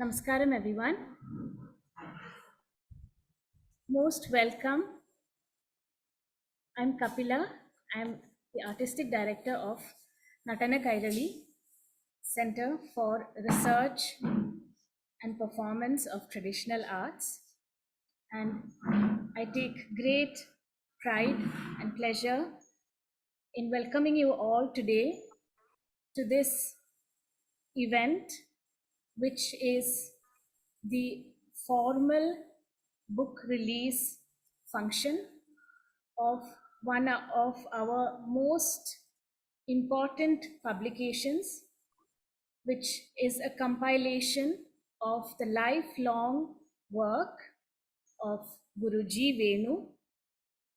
Namaskaram everyone. Most welcome. I'm Kapila. I'm the Artistic Director of Kathakali Center for Research and Performance of Traditional Arts. And I take great pride and pleasure in welcoming you all today to this event, which is the formal book release function of one of our most important publications, which is a compilation of the lifelong work of Guruji Venu,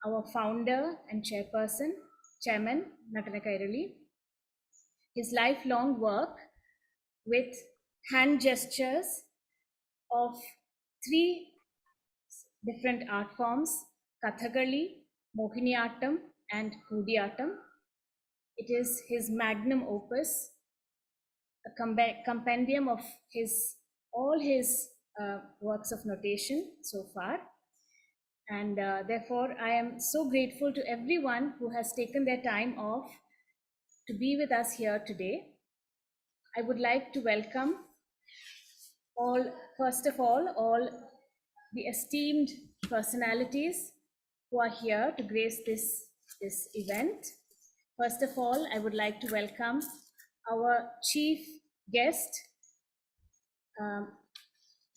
our founder and chairman, Kathakali. His lifelong work with hand gestures of three different art forms: Kathakali, Mohiniyattam, and Kutiyattam. It is his magnum opus, a compendium of all his works of notation so far. And therefore, I am so grateful to everyone who has taken their time off to be with us here today. I would like to welcome first of all the esteemed personalities who are here to grace this event. First of all, I would like to welcome our chief guest,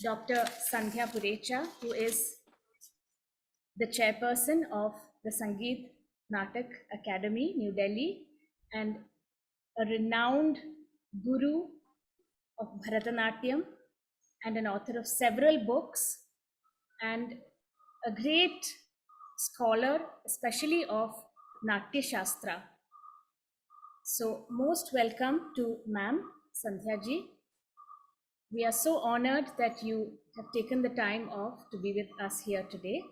Dr. Sandhya Purecha, who is the chairperson of the Sangeet Natak Academy, New Delhi, and a renowned guru of Bharatanatyam and an author of several books and a great scholar, especially of Natya Shastra. So most welcome to Ma'am Sandhya ji. We are so honored that you have taken the time off to be with us here today.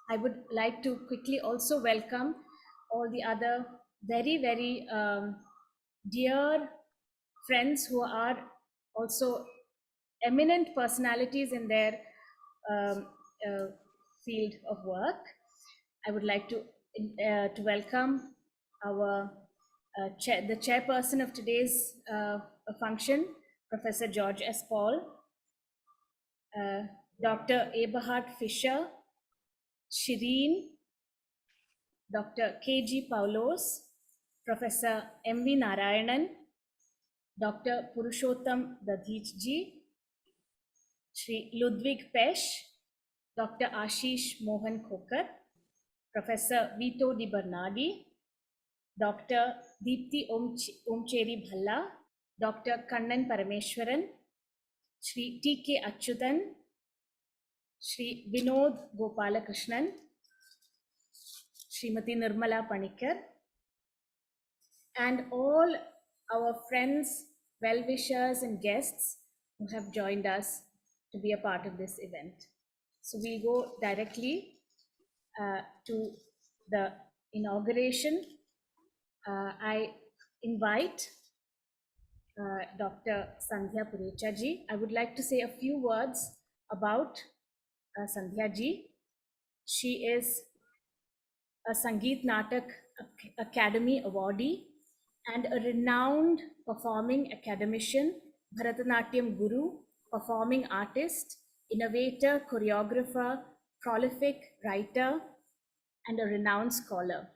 I would like to quickly also welcome all the other very dear friends who are also eminent personalities in their field of work. I would like to welcome our the chairperson of today's function, Professor George S. Paul, Dr. Eberhard Fischer, Shireen, Dr. K.G. Paulos, Professor M.V. Narayanan, Dr. Purushottam Dadhij, Shri Ludwig Pesch, Dr. Ashish Mohan Khokar, Professor Vito Di Bernardi, Dr. Deepthi Omcheri Bhalla, Dr. Kannan Parameshwaran, Shri T.K. Achyutan, Shri Vinod Gopalakrishnan, Srimati Nirmala Panikar, and all our friends, well-wishers and guests who have joined us to be a part of this event. So we'll go directly to the inauguration. I invite Dr. Sandhya Purecha ji. I would like to say a few words about Sandhya ji. She is a Sangeet Natak Academy awardee and a renowned performing academician, Bharatanatyam guru, performing artist, innovator, choreographer, prolific writer, and a renowned scholar.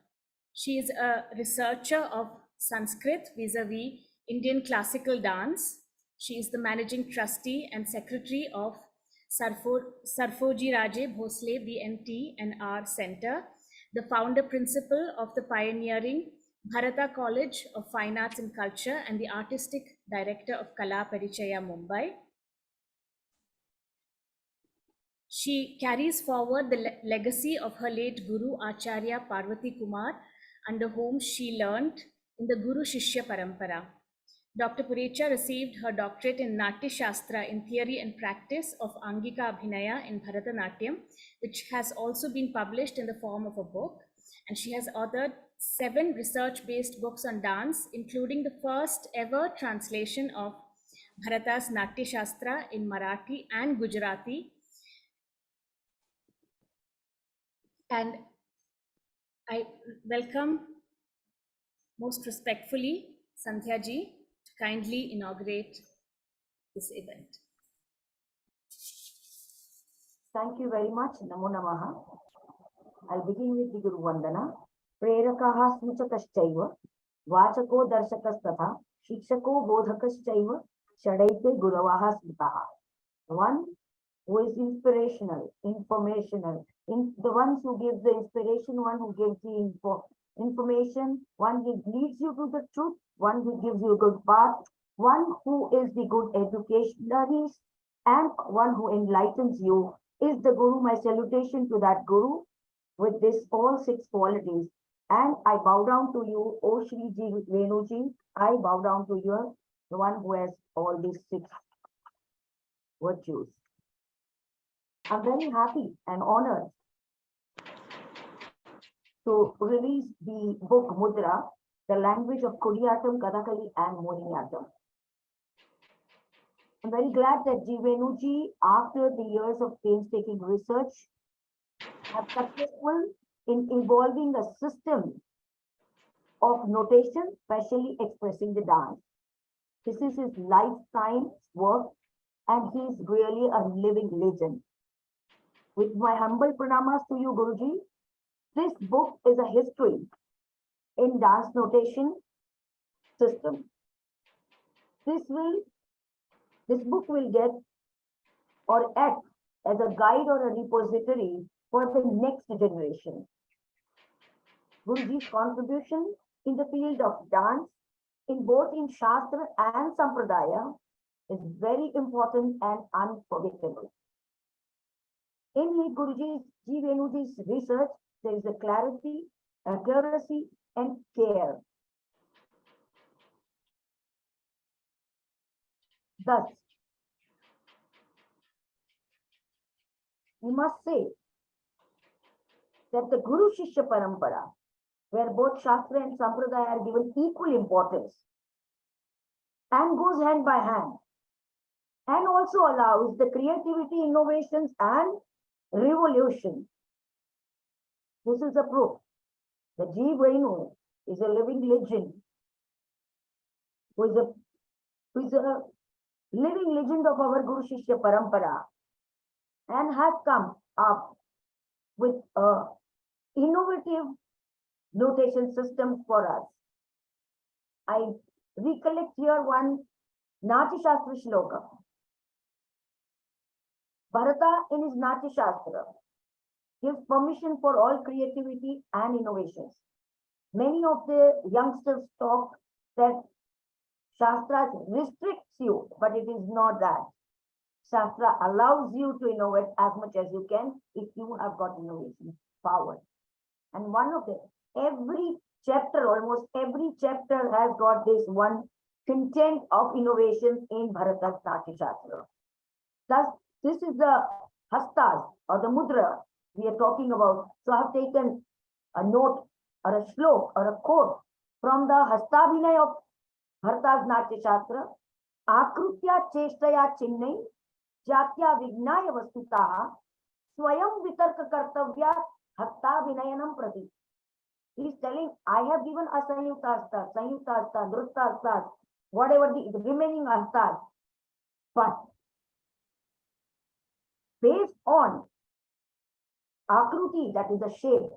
She is a researcher of Sanskrit vis-a-vis Indian classical dance. She is the managing trustee and secretary of Sarfoji Raje Bhosle BMT and R Center, the founder principal of the pioneering Bharata College of Fine Arts and Culture, and the artistic director of Kala Parichaya, Mumbai. She carries forward the legacy of her late Guru Acharya Parvati Kumar, under whom she learnt in the Guru Shishya Parampara. Dr. Purecha received her doctorate in Natya Shastra in theory and practice of Angika Abhinaya in Bharatanatyam, which has also been published in the form of a book. And she has authored 7 research-based books on dance, including the first ever translation of Bharata's Natya Shastra in Marathi and Gujarati. And I welcome most respectfully Sandhya ji to kindly inaugurate this event. Thank you very much. Namo Namaha. I'll begin with the Guru Vandana. Prerakaha Smachakaschaiva, Vachako Darshakastatha, Shikshako Bodhakaschaiva, Shadaite Guravaha Smitaha. One who is inspirational, informational, the ones who give the inspiration, one who gives the information, one who leads you to the truth, one who gives you a good path, one who is the good educationalist, and one who enlightens you is the Guru. My salutation to that Guru with this all 6 qualities. And I bow down to you, O Shri Ji Venuji. I bow down to you, the one who has all these 6 virtues. I'm very happy and honored to release the book Mudra, the language of Kutiyattam, Kathakali and Mohiniyattam. I'm very glad that Ji Venuji, after the years of painstaking research, have successful in evolving a system of notation, especially expressing the dance. This is his lifetime work, and he is really a living legend. With my humble pranamas to you, Guruji, this book is a history in dance notation system. This book will get or act as a guide or a repository for the next generation. Guruji's contribution in the field of dance, in both in Shastra and Sampradaya, is very important and unforgettable. In Guruji's Ji Venuji's research, there is a clarity, accuracy, and care. Thus, we must say that the Guru Shishya Parampara, where both Shastra and Sampradaya are given equal importance and goes hand by hand, and also allows the creativity, innovations, and revolution. This is a proof that Ji Venu is a living legend, who is a living legend of our Guru Shishya Parampara, and has come up with a innovative notation system for us. I recollect here one Natya Shastra shloka. Bharata in his Natya Shastra gives permission for all creativity and innovations. Many of the youngsters talk that Shastra restricts you, but it is not that. Shastra allows you to innovate as much as you can if you have got innovation power. And one of the, every chapter, almost every chapter has got this one content of innovation in Bharata's Natya Shastra. Thus, this is the hastas or the mudra we are talking about. So I have taken a note or a shlok or a quote from the hastabhinay of Bharata's Natya Shastra. Akrutya cheshtaya chinnai jatya vignaya vastutaha swayam vitarka kartavya hastabhinayanam prati. He is telling, I have given a sanyuta hasta, drutta hasta, whatever the remaining hastas, but based on akruti, that is the shape,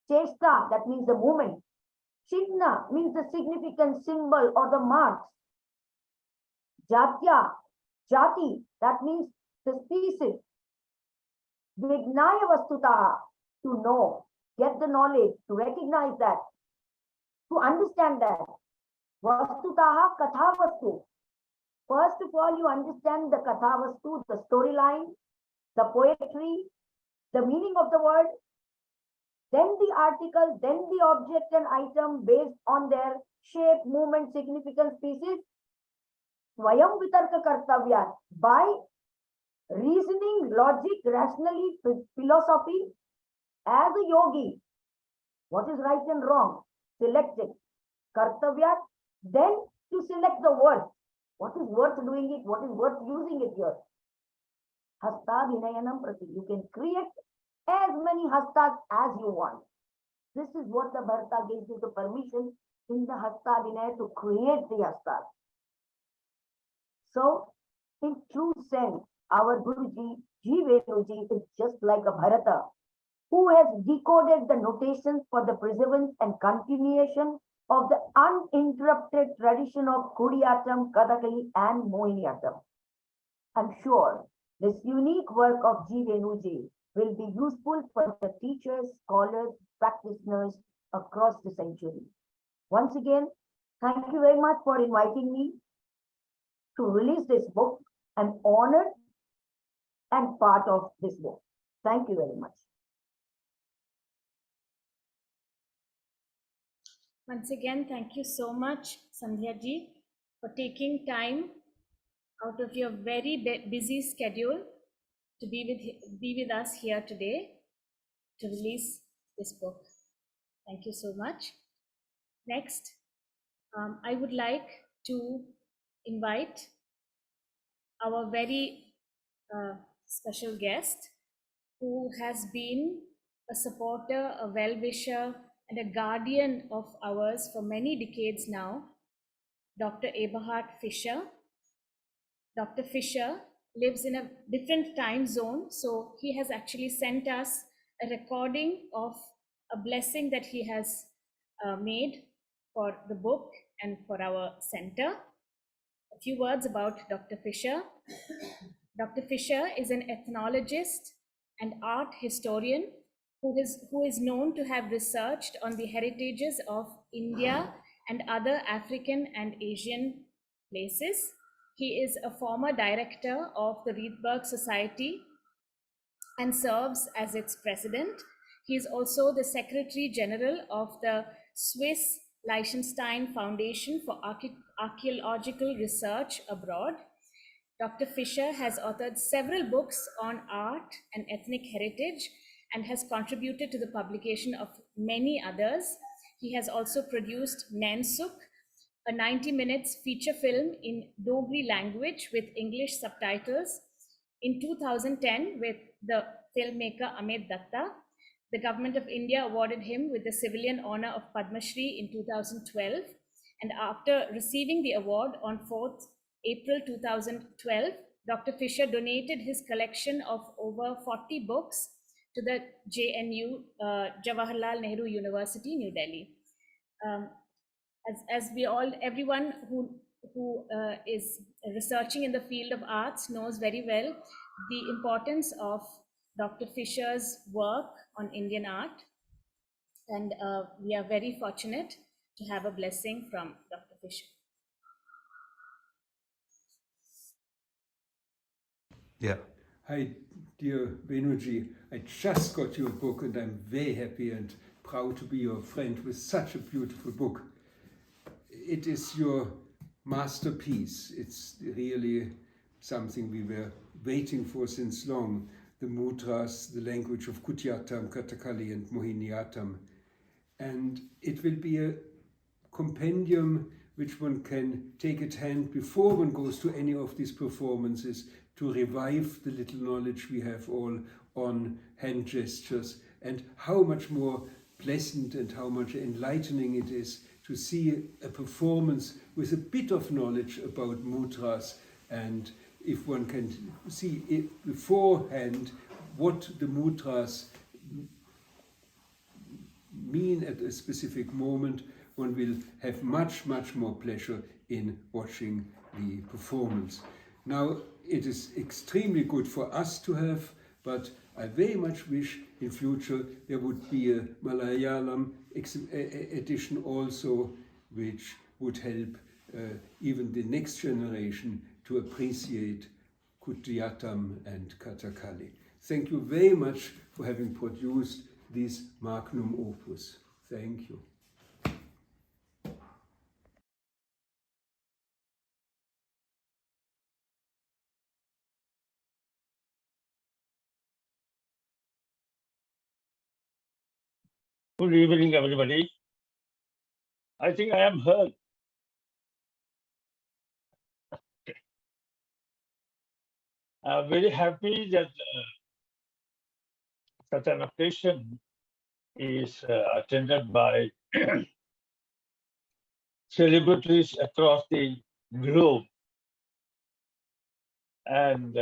chesta, that means the movement, chihna means the significant symbol or the marks, jatya, jati, that means the species, vignaya vastutaha, to know, get the knowledge, to recognize that, to understand that, vastutaha katha vastu. First of all, you understand the katha vastu, the storyline, the poetry, the meaning of the word, then the article, then the object and item based on their shape, movement, significance, species. Swayam vitarka kartavya, by reasoning, logic, rationally, philosophy, as a yogi, what is right and wrong, select it. Kartavya, then to select the word. What is worth doing it? What is worth using it here? Hasta Vinayanam Prati. You can create as many hastas as you want. This is what the Bharata gives you the permission in the Hasta Vinaya to create the hastas. So, in true sense, our Guruji, Ji Venuji, is just like a Bharata who has decoded the notations for the preservance and continuation of the uninterrupted tradition of Kutiyattam, Kathakali, and Mohiniyattam. I'm sure this unique work of G. Venuji will be useful for the teachers, scholars, practitioners across the century. Once again, thank you very much for inviting me to release this book. I'm honored and part of this book. Thank you very much. Once again, thank you so much, Sandhya ji, for taking time out of your very busy schedule to be with us here today to release this book. Thank you so much. Next, I would like to invite our very special guest, who has been a supporter, a well-wisher, and a guardian of ours for many decades now, Dr. Eberhard Fischer. Dr. Fischer lives in a different time zone, so he has actually sent us a recording of a blessing that he has made for the book and for our center. A few words about Dr. Fischer. Dr. Fischer is an ethnologist and art historian who is known to have researched on the heritages of India and other African and Asian places. He is a former director of the Riedberg Society and serves as its president. He is also the Secretary General of the Swiss Liechtenstein Foundation for Archaeological Research Abroad. Dr. Fischer has authored several books on art and ethnic heritage and has contributed to the publication of many others. He has also produced Nensuk, a 90 minutes feature film in Dogri language with English subtitles. In 2010, with the filmmaker Amit Datta, the government of India awarded him with the civilian honor of Padma Shri in 2012. And after receiving the award on 4th April 2012, Dr. Fischer donated his collection of over 40 books to the JNU, Jawaharlal Nehru University, New Delhi. As we all, everyone who is researching in the field of arts knows very well the importance of Dr. Fischer's work on Indian art. And we are very fortunate to have a blessing from Dr. Fischer. Yeah. Hi, dear Venuji. I just got your book and I'm very happy and proud to be your friend with such a beautiful book. It is your masterpiece. It's really something we were waiting for since long. The mudras, the language of Kutiyattam, Kathakali and Mohiniyattam. And it will be a compendium which one can take at hand before one goes to any of these performances to revive the little knowledge we have all on hand gestures, and how much more pleasant and how much enlightening it is to see a performance with a bit of knowledge about mudras, and if one can see it beforehand what the mudras mean at a specific moment, one will have much more pleasure in watching the performance. Now, it is extremely good for us to have, but I very much wish in future there would be a Malayalam edition also, which would help even the next generation to appreciate Kutiyattam and Kathakali. Thank you very much for having produced this magnum opus. Thank you. Good evening, everybody. I think I am heard. I'm very happy that such an occasion is attended by celebrities across the globe. And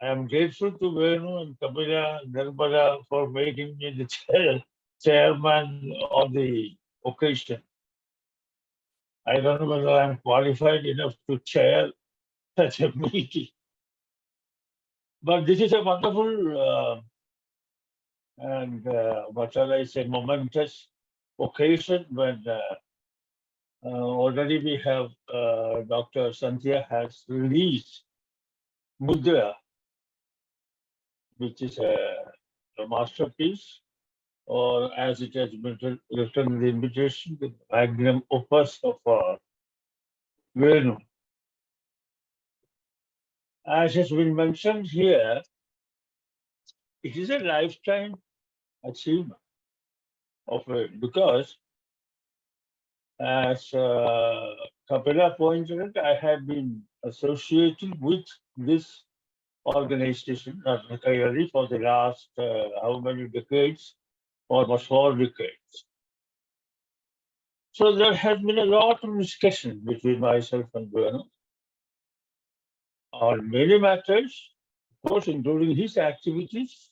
I'm grateful to Venu and Kapila Nirmala for making me the chairman of the occasion. I don't know whether I'm qualified enough to chair such a meeting. But this is a wonderful and what shall I say, momentous occasion when already we have Dr. Sandhya has released MUDRA, which is a masterpiece, or as it has been written in the invitation, the magnum opus of Venu. As has been mentioned here, it is a lifetime achievement of it because, as Kapila pointed out, I have been associating with this organization, Kathakali, for the last how many decades? Almost 4 decades. So there has been a lot of discussion between myself and Venu on many matters, of course, including his activities.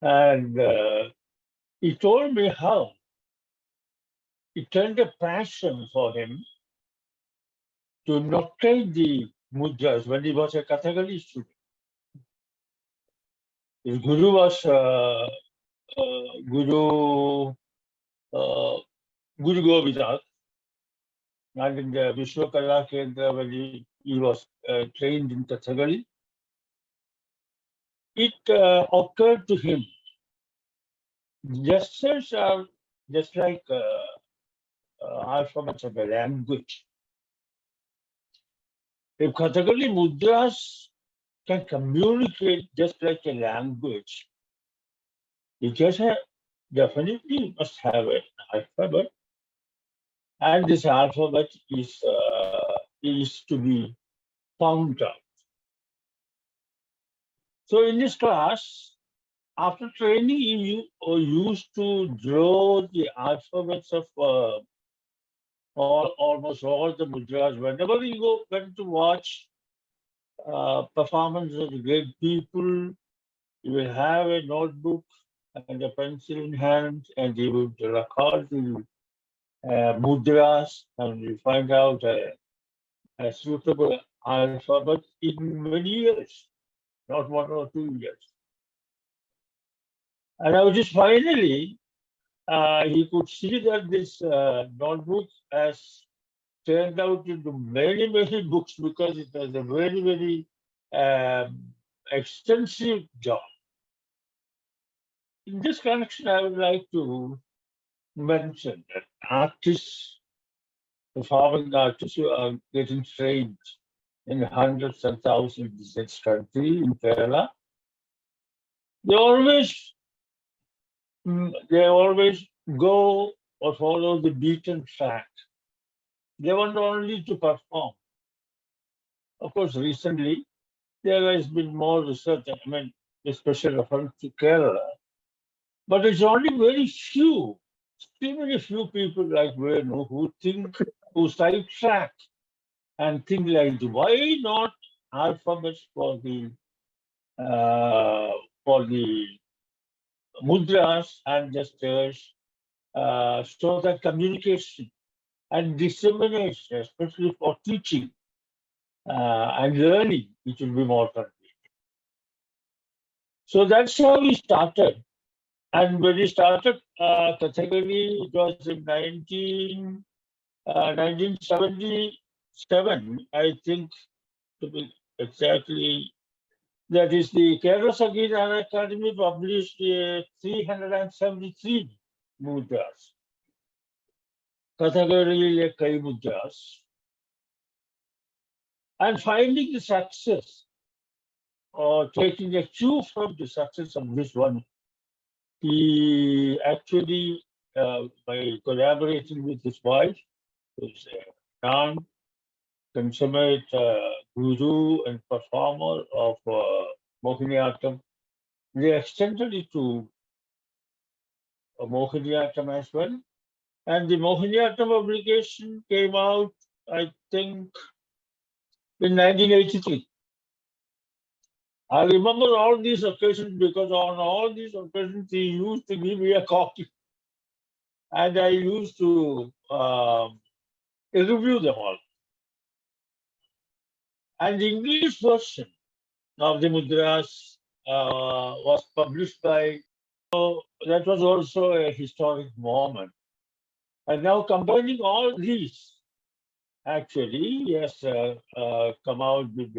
And he told me how it turned a passion for him to notate the mudras when he was a Kathakali student. His guru was Guru Govind, and in the Vishwakala Kendra when he was trained in Kathakali. It occurred to him, gestures are just like alphabets of a language. If Kathakali mudras can communicate just like a language, it just definitely must have an alphabet, and this alphabet is to be found out. So in this class, after training, you used to draw the alphabets of almost all the mudras. Whenever you went to watch performance of the great people, you will have a notebook and a pencil in hand, and you would record the mudras, and you find out a suitable alphabet in many years, not 1 or 2 years. And I was just finally, he could see that this notebook has turned out into many, many books because it was a very, very extensive job. In this connection, I would like to mention that artists, performing artists who are getting trained in hundreds and thousands in this country, in Kerala, they always go or follow the beaten track. They want only to perform. Of course, recently, there has been more research, I mean, especially referring to Kerala. But it's only very few, extremely few people like Venu who sidetrack and think like, why not alphabets for the mudras and gestures, so that communication and dissemination, especially for teaching and learning, it will be more convenient. So that's how we started. And when we started Kathakali, it was in 1977, I think, to be exactly. That is, the Kerala Sangeet Academy published 373 mudras. Kathakali Kai mudras. And finding the success, or taking a cue from the success of this one, he actually, by collaborating with his wife, who's a non-consummate guru and performer of Mohiniyattam. They extended it to Mohiniyattam as well. And the Mohiniyattam publication came out, I think, in 1983. I remember all these occasions because on all these occasions he used to give me a copy. And I used to review them all. And the English version of the Mudras was published by, so that was also a historic moment. And now combining all these, actually, yes, come out with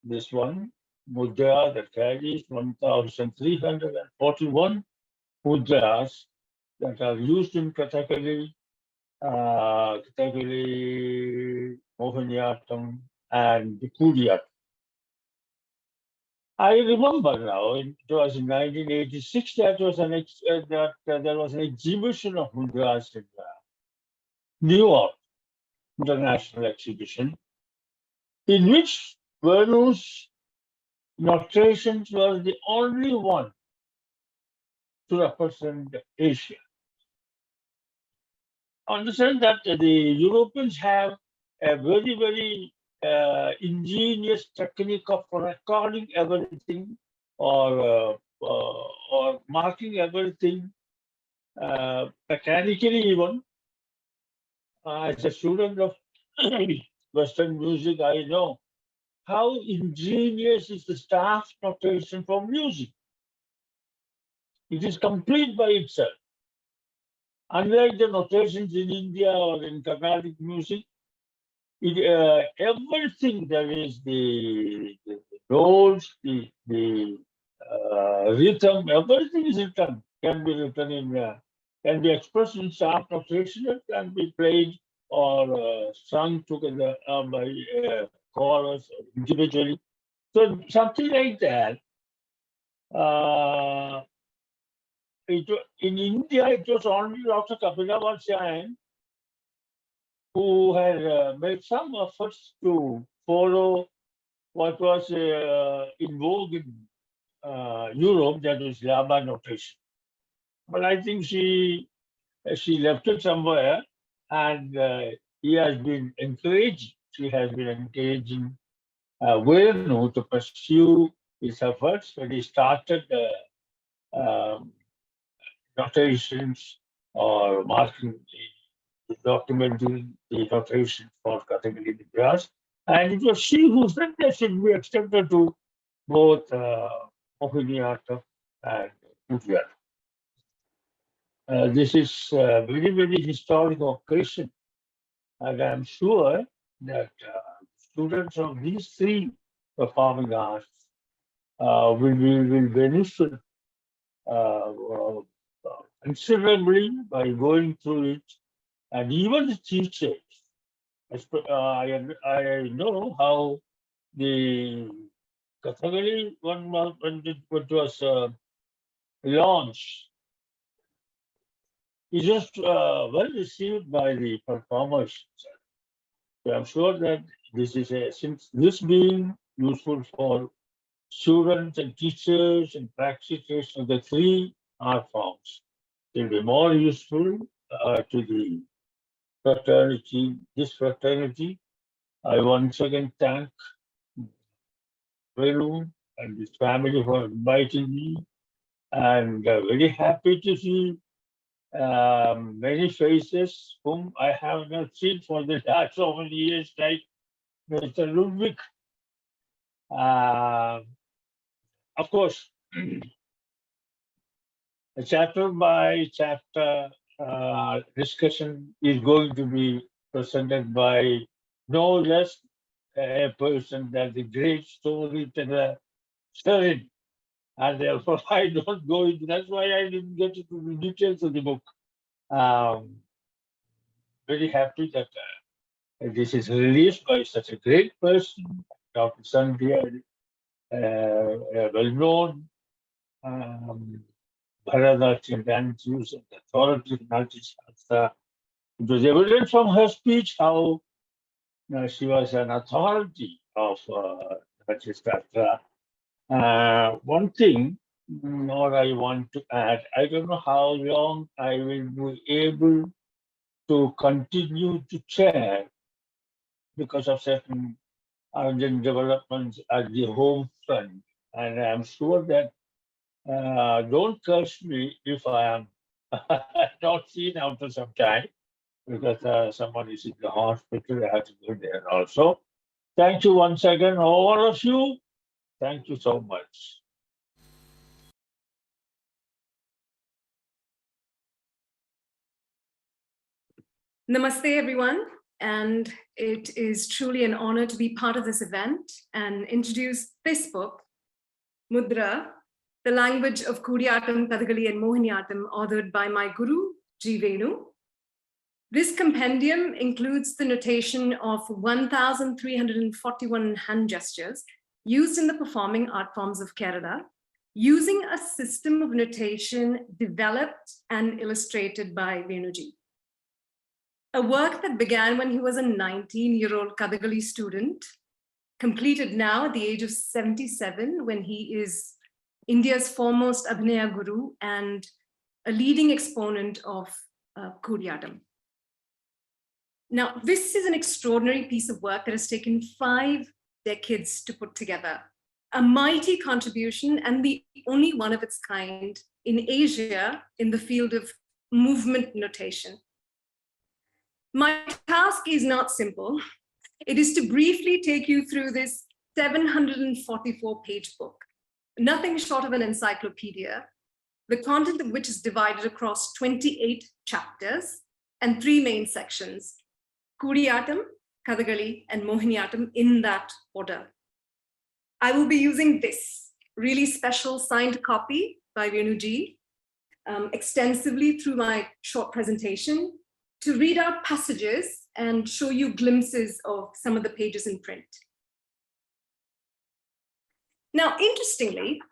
this one, Mudra that carries 1,341 mudras that are used in Kathakali, Mohiniyattam, and Kutiyattam. I remember now, it was in 1986 that was there was an exhibition of mudras in New York, international exhibition, in which Venu's notations were the only one to represent Asia. Understand that the Europeans have a very, very ingenious technique of recording everything or marking everything mechanically even. As a student of Western music, I know how ingenious is the staff notation for music. It is complete by itself. Unlike the notations in India or in Carnatic music, everything there is the notes, the rhythm, everything is written, can be written in, can be expressed in sharp notation, it can be played or sung together by chorus or individually. So something like that. In India, it was only Dr. Kapila Jain who had made some efforts to follow what was in vogue in Europe, that was Lama notation. But I think she left it somewhere, and he has been encouraged. She has been encouraging Venu to pursue his efforts when he started notations or marking documenting the notation for Kathakali Mudras. And it was she who said that should be extended to both Mohiniyattam and Kutiyattam. This is a very, very historic occasion. And I'm sure that students of these three performing arts will benefit considerably by going through it. And even the teachers, I know how the Kathakali when it was launched, it was well received by the performers. So I'm sure that this is since this being useful for students and teachers and practitioners of the three art forms, it will be more useful to the fraternity, this fraternity. I once again thank Velu and his family for inviting me, and very happy to see many faces whom I have not seen for the last so many years, like Mr. Ludwig. Of course, a chapter by chapter discussion is going to be presented by no less a person than the great storyteller Sharon. And therefore, I don't go into that's why I didn't get into the details of the book. Very happy that this is released by such a great person, Dr. Sandhya, a well-known Bharatanatyam dancers and authority in Nalti. It was evident from her speech how she was an authority of Shastra. One thing more I want to add, I don't know how long I will be able to continue to chair because of certain urgent developments at the home front. And I'm sure that don't curse me if I am not seen after some time because someone is in the hospital. I have to go there also. Thank you once again, all of you. Thank you so much. Namaste, everyone. And it is truly an honor to be part of this event and introduce this book, MUDRA, the language of Kutiyattam, Kathakali, and Mohiniyattam, authored by my guru, G. Venu. This compendium includes the notation of 1,341 hand gestures used in the performing art forms of Kerala, using a system of notation developed and illustrated by Venuji. A work that began when he was a 19-year-old Kathakali student, completed now at the age of 77 when he is India's foremost Abhinaya guru and a leading exponent of Kutiyattam. Now, this is an extraordinary piece of work that has taken 5 decades to put together. A mighty contribution and the only one of its kind in Asia in the field of movement notation. My task is not simple. It is to briefly take you through this 744-page book, nothing short of an encyclopedia, the content of which is divided across 28 chapters and 3 main sections, Kutiyattam, Kathakali, and Mohiniyattam in that order. I will be using this really special signed copy by Venuji extensively through my short presentation to read out passages and show you glimpses of some of the pages in print. Now, interestingly,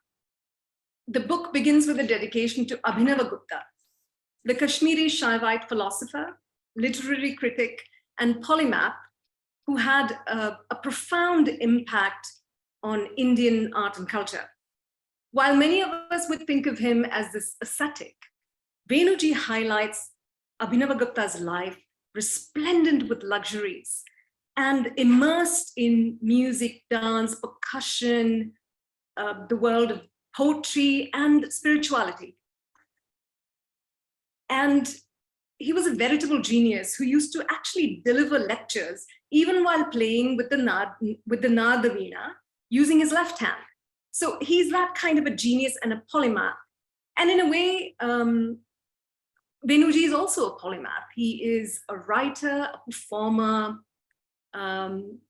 the book begins with a dedication to Abhinavagupta, the Kashmiri Shaivite philosopher, literary critic, and polymath who had a profound impact on Indian art and culture. While many of us would think of him as this ascetic, Venuji highlights Abhinavagupta's life resplendent with luxuries and immersed in music, dance, percussion, the world of poetry and spirituality. And he was a veritable genius who used to actually deliver lectures even while playing with the Nada veena using his left hand. So he's that kind of a genius and a polymath. And in a way, Venuji is also a polymath. He is a writer, a performer, an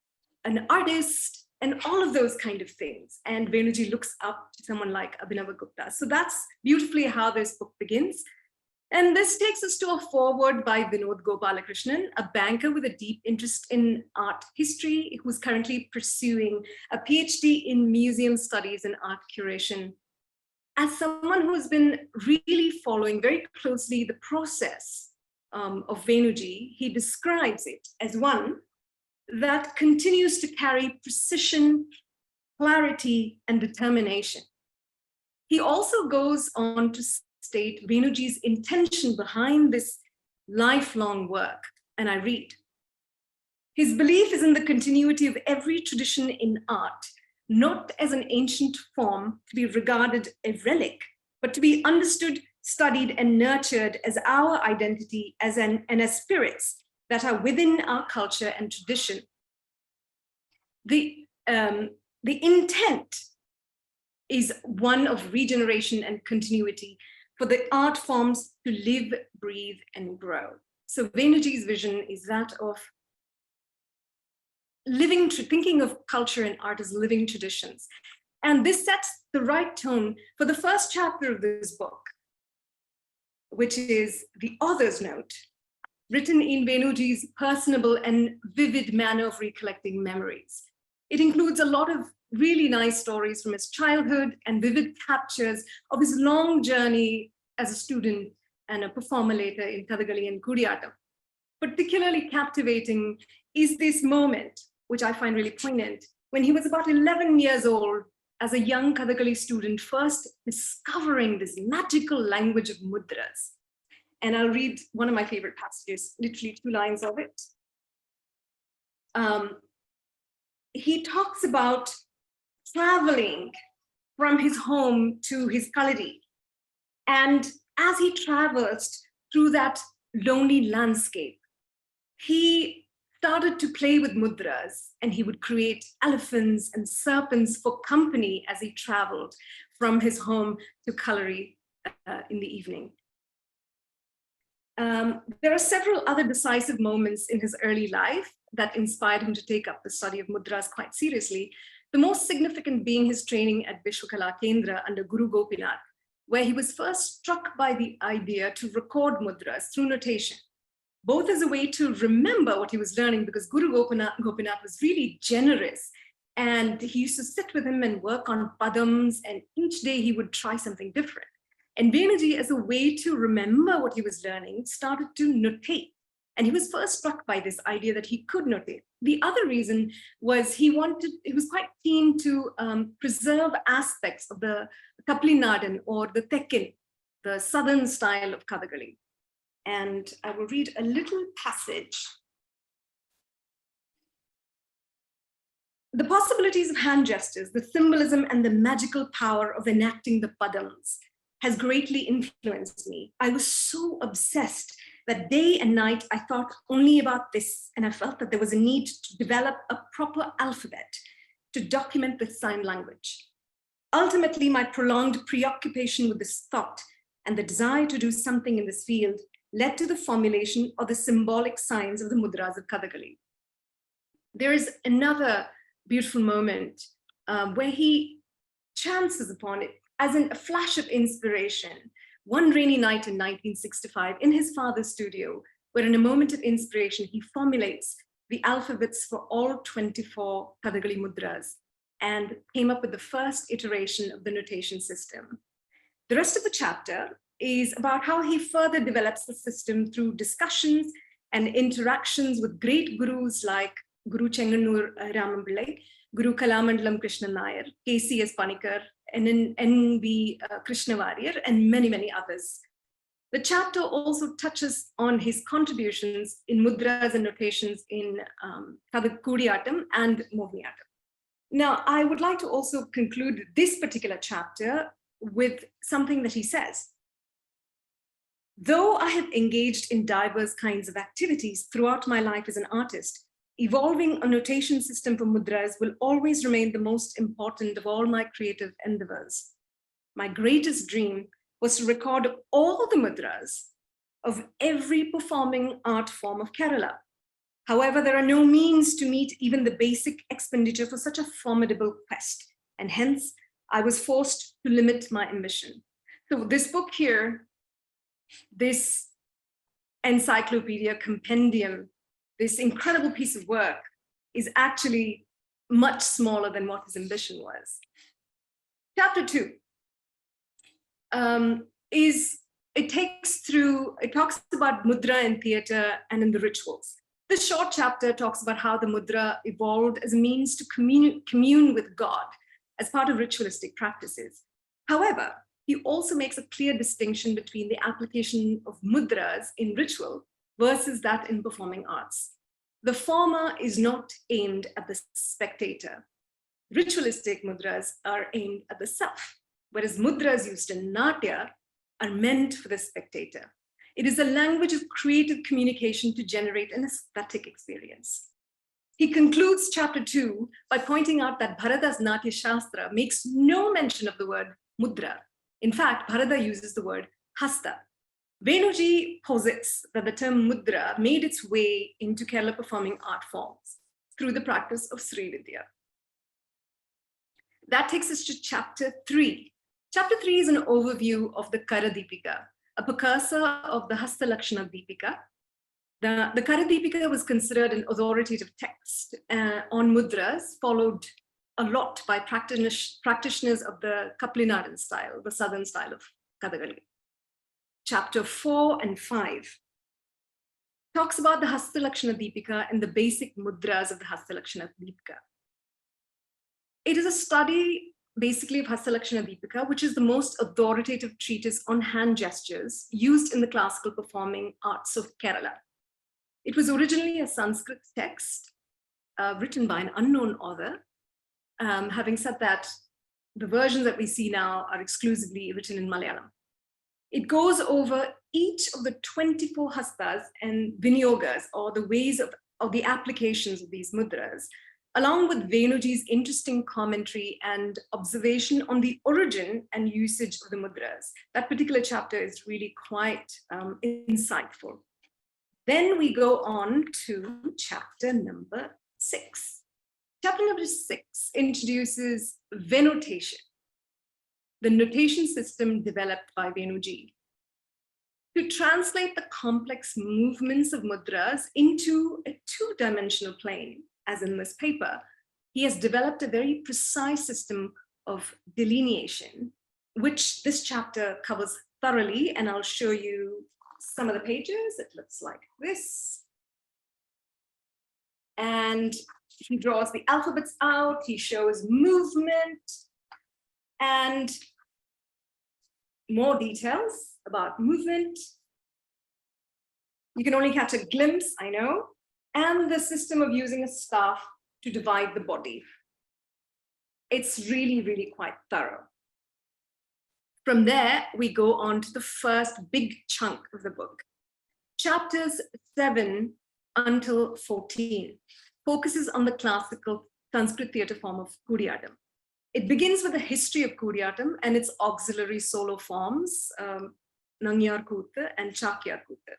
artist, and all of those kind of things. And Venuji looks up to someone like Abhinavagupta. So that's beautifully how this book begins. And this takes us to a foreword by Vinod Gopalakrishnan, a banker with a deep interest in art history, who's currently pursuing a PhD in museum studies and art curation. As someone who has been really following very closely the process of Venuji, he describes it as one that continues to carry precision, clarity, and determination. He also goes on to state Venuji's intention behind this lifelong work, and I read, his belief is in the continuity of every tradition in art, not as an ancient form to be regarded a relic, but to be understood, studied, and nurtured as our identity and as spirits that are within our culture and tradition. The intent is one of regeneration and continuity for the art forms to live, breathe, and grow. So Venuji's vision is that of thinking of culture and art as living traditions. And this sets the right tone for the first chapter of this book, which is the author's note, written in Venuji's personable and vivid manner of recollecting memories. It includes a lot of really nice stories from his childhood and vivid captures of his long journey as a student and a performer later in Kathakali and Kutiyattam. Particularly captivating is this moment, which I find really poignant, when he was about 11 years old, as a young Kathakali student, first discovering this magical language of mudras. And I'll read one of my favorite passages, literally 2 lines of it. He talks about traveling from his home to his kalari. And as he traversed through that lonely landscape, he started to play with mudras, and he would create elephants and serpents for company as he traveled from his home to kalari in the evening. There are several other decisive moments in his early life that inspired him to take up the study of mudras quite seriously. The most significant being his training at Vishwakala Kendra under Guru Gopinath, where he was first struck by the idea to record mudras through notation, both as a way to remember what he was learning, because Guru Gopinath was really generous, and he used to sit with him and work on padams, and each day he would try something different. And Venuji, as a way to remember what he was learning, started to notate. And he was first struck by this idea that he could notate. The other reason was he was quite keen to preserve aspects of the Kapilinadan or the Tekkin, the southern style of Kathakali. And I will read a little passage. The possibilities of hand gestures, the symbolism and the magical power of enacting the padams has greatly influenced me. I was so obsessed that day and night I thought only about this, and I felt that there was a need to develop a proper alphabet to document the sign language. Ultimately, my prolonged preoccupation with this thought and the desire to do something in this field led to the formulation of the symbolic signs of the mudras of Kathakali. There is another beautiful moment where he chances upon it as in a flash of inspiration, one rainy night in 1965 in his father's studio, where in a moment of inspiration, he formulates the alphabets for all 24 Kathakali mudras and came up with the first iteration of the notation system. The rest of the chapter is about how he further develops the system through discussions and interactions with great gurus like Guru Chenganur Ramambillai, Guru Kalamandalam Krishnan Nair, K.C.S. Panikar, and N.B. Krishna Warrior, and many, many others. The chapter also touches on his contributions in mudras and notations in Kutiyattam and Mohiniyattam. Now, I would like to also conclude this particular chapter with something that he says. Though I have engaged in diverse kinds of activities throughout my life as an artist, evolving a notation system for mudras will always remain the most important of all my creative endeavors. My greatest dream was to record all the mudras of every performing art form of Kerala. However, there are no means to meet even the basic expenditure for such a formidable quest, and hence I was forced to limit my ambition. So this book here, this encyclopedia compendium, this incredible piece of work is actually much smaller than what his ambition was. Chapter 2 it talks about mudra in theater and in the rituals. This short chapter talks about how the mudra evolved as a means to commune with God as part of ritualistic practices. However, he also makes a clear distinction between the application of mudras in ritual versus that in performing arts. The former is not aimed at the spectator. Ritualistic mudras are aimed at the self, whereas mudras used in Natya are meant for the spectator. It is a language of creative communication to generate an aesthetic experience. He concludes chapter 2 by pointing out that Bharata's Natya Shastra makes no mention of the word mudra. In fact, Bharata uses the word hasta. Venuji posits that the term mudra made its way into Kerala performing art forms through the practice of Sri Vidya. That takes us to chapter 3. Chapter 3 is an overview of the Kara Deepika, a precursor of the Hasta Lakshana Deepika. The Kara Deepika was considered an authoritative text on mudras, followed a lot by practitioners of the Kapilinadan style, the southern style of Kathakali. Chapter 4 and 5 talks about the Hasta Lakshana Deepika and the basic mudras of the Hasta Lakshana Deepika. It is a study basically of Hastalakshana Deepika, which is the most authoritative treatise on hand gestures used in the classical performing arts of Kerala. It was originally a Sanskrit text written by an unknown author. Having said that, the versions that we see now are exclusively written in Malayalam. It goes over each of the 24 hastas and vinyogas, or the ways of the applications of these mudras, along with Venuji's interesting commentary and observation on the origin and usage of the mudras. That particular chapter is really quite insightful. Then we go on to chapter number 6. Chapter number 6 introduces Venotation, the notation system developed by Venuji to translate the complex movements of mudras into a two-dimensional plane. As in this paper, he has developed a very precise system of delineation, which this chapter covers thoroughly, and I'll show you some of the pages. It looks like this. And he draws the alphabets out, he shows movement, and more details about movement. You can only catch a glimpse, I know, and the system of using a staff to divide the body. It's really, really quite thorough. From there, we go on to the first big chunk of the book. Chapters 7 until 14 focuses on the classical Sanskrit theatre form of Kutiyattam. It begins with the history of Kutiyattam and its auxiliary solo forms, Nangyar Kuttu and Chakyar Kuttu.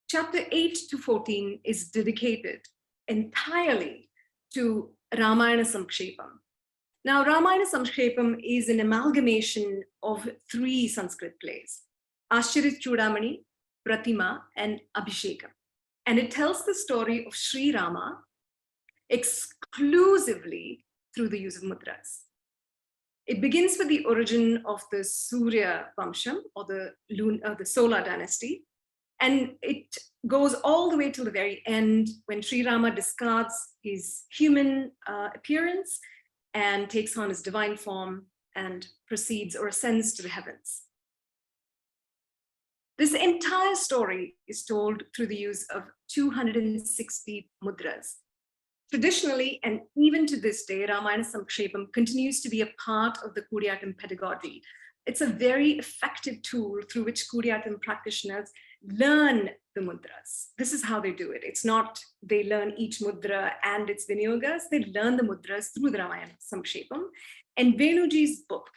Chapter 8 to 14 is dedicated entirely to Ramayana Samkshepam. Now, Ramayana Samkshepam is an amalgamation of 3 Sanskrit plays, Ashcharit Chudamani, Pratima, and Abhishekam. And it tells the story of Sri Rama exclusively through the use of mudras. It begins with the origin of the Surya Vamsham, or the solar dynasty, and it goes all the way till the very end when Sri Rama discards his human appearance and takes on his divine form and proceeds or ascends to the heavens. This entire story is told through the use of 260 mudras. Traditionally, and even to this day, Ramayana Samkshepam continues to be a part of the Kutiyattam pedagogy. It's a very effective tool through which Kutiyattam practitioners learn the mudras. This is how they do it. It's not they learn each mudra and its vinyogas, they learn the mudras through the Ramayana Samkshepam. And Venuji's book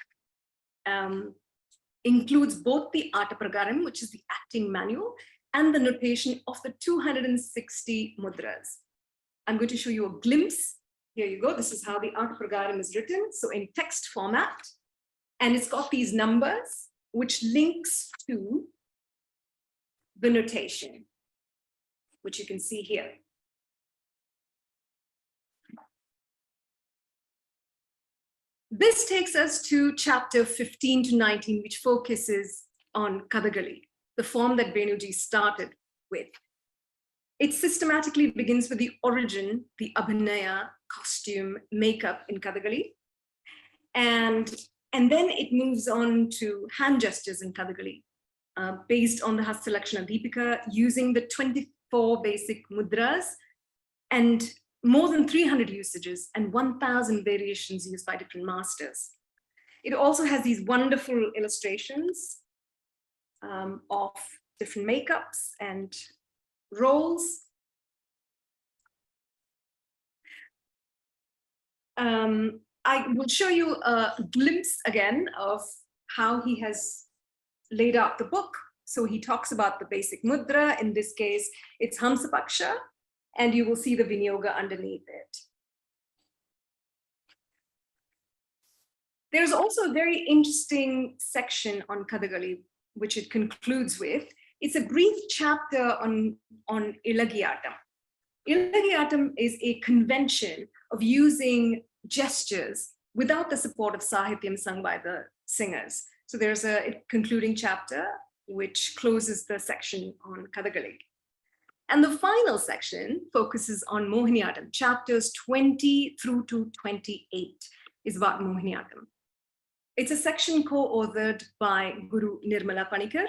includes both the Ata Pragaram, which is the acting manual, and the notation of the 260 mudras. I'm going to show you a glimpse. Here you go. This is how the Ata Pragaram is written. So in text format, and it's got these numbers, which links to the notation, which you can see here. This takes us to chapter 15 to 19, which focuses on Kathakali, the form that Venuji started with. It systematically begins with the origin, the abhinaya, costume, makeup in Kathakali. And then it moves on to hand gestures in Kathakali, based on the Hastalakshana Deepika, using the 24 basic mudras and more than 300 usages and 1,000 variations used by different masters. It also has these wonderful illustrations of different makeups and roles. I will show you a glimpse again of how he has laid out the book. So he talks about the basic mudra. In this case, it's Hamsapaksha, and you will see the vinyoga underneath it. There's also a very interesting section on Kathakali, which it concludes with. It's a brief chapter on Ilagiyattam. Ilagiyattam is a convention of using gestures without the support of Sahityam sung by the singers. So there's a concluding chapter which closes the section on Kathakali. And the final section focuses on Mohiniyattam. Chapters 20 through to 28 is about Mohiniyattam. It's a section co-authored by Guru Nirmala Panikar.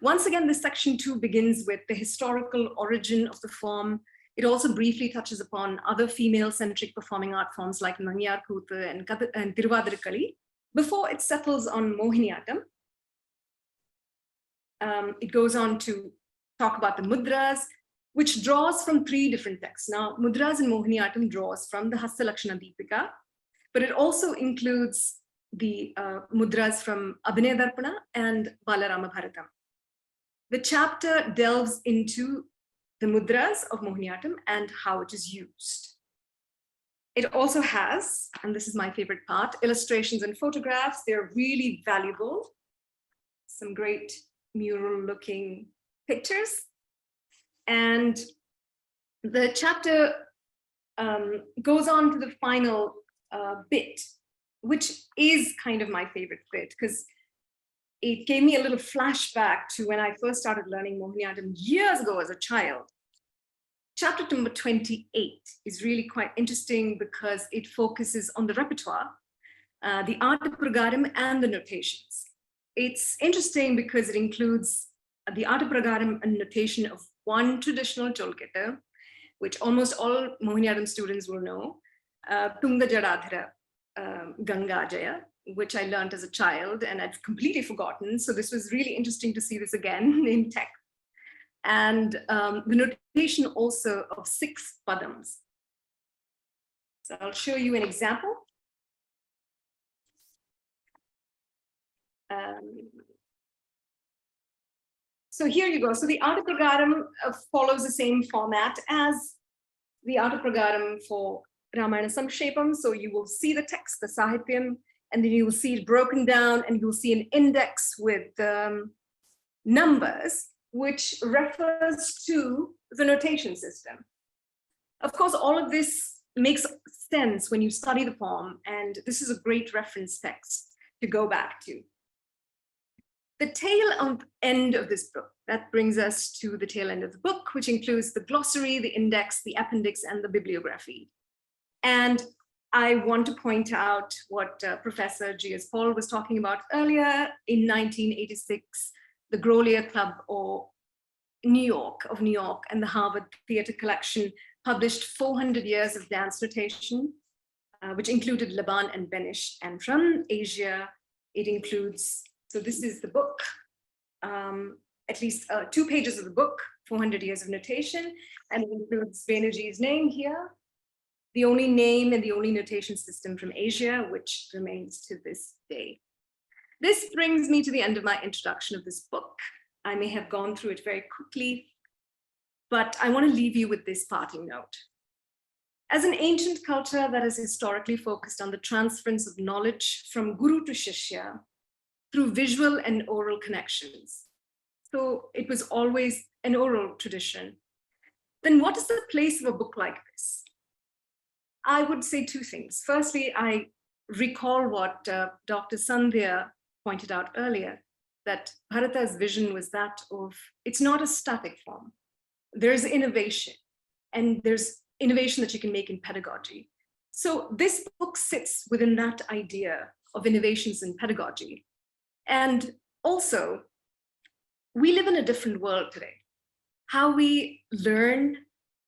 Once again, this section 2 begins with the historical origin of the form. It also briefly touches upon other female-centric performing art forms like Nanyar Kuthu and Kathakali before it settles on Mohiniyattam. It goes on to talk about the mudras, which draws from 3 different texts. Now, mudras in Mohiniyattam draws from the Hasta Lakshana Deepika, but it also includes the mudras from Abhinaya Darpana and Balarama Bharatam. The chapter delves into the mudras of Mohiniyattam and how it is used. It also has, and this is my favorite part, illustrations and photographs. They're really valuable. Some great mural-looking pictures. And the chapter goes on to the final bit, which is kind of my favorite bit, because it gave me a little flashback to when I first started learning Mohiniyattam years ago as a child. Chapter number 28 is really quite interesting because it focuses on the repertoire, the art pragaram and the notations. It's interesting because it includes the art pragaram and notation of one traditional Cholketta, which almost all Mohiniyattam students will know, Tunga Jadadhara Ganga Jaya, which I learned as a child and I'd completely forgotten. So this was really interesting to see this again in text. And the notation also of 6 padams. So I'll show you an example. So here you go. So the Art Pragaram follows the same format as the Art Pragaram for Ramayana Samkshepam. So you will see the text, the Sahityam, and then you will see it broken down and you will see an index with numbers, which refers to the notation system. Of course, all of this makes sense when you study the poem, and this is a great reference text to go back to. The tail end of this book, that brings us to the tail end of the book, which includes the glossary, the index, the appendix, and the bibliography. And I want to point out what Professor G.S. Paul was talking about earlier. In 1986, the Grolier Club of New York and the Harvard Theatre Collection published 400 years of dance notation, which included Laban and Benish. And from Asia, it includes, so this is the book, at least 2 pages of the book, 400 years of notation, and it includes Venuji's name here, the only name and the only notation system from Asia, which remains to this day. This brings me to the end of my introduction of this book. I may have gone through it very quickly, but I want to leave you with this parting note. As an ancient culture that is historically focused on the transference of knowledge from guru to shishya through visual and oral connections, so it was always an oral tradition, then what is the place of a book like this? I would say 2 things. Firstly, I recall what Dr. Sandhya pointed out earlier, that Bharata's vision was that of, it's not a static form. There's innovation, and there's innovation that you can make in pedagogy. So this book sits within that idea of innovations in pedagogy. And also, we live in a different world today. How we learn,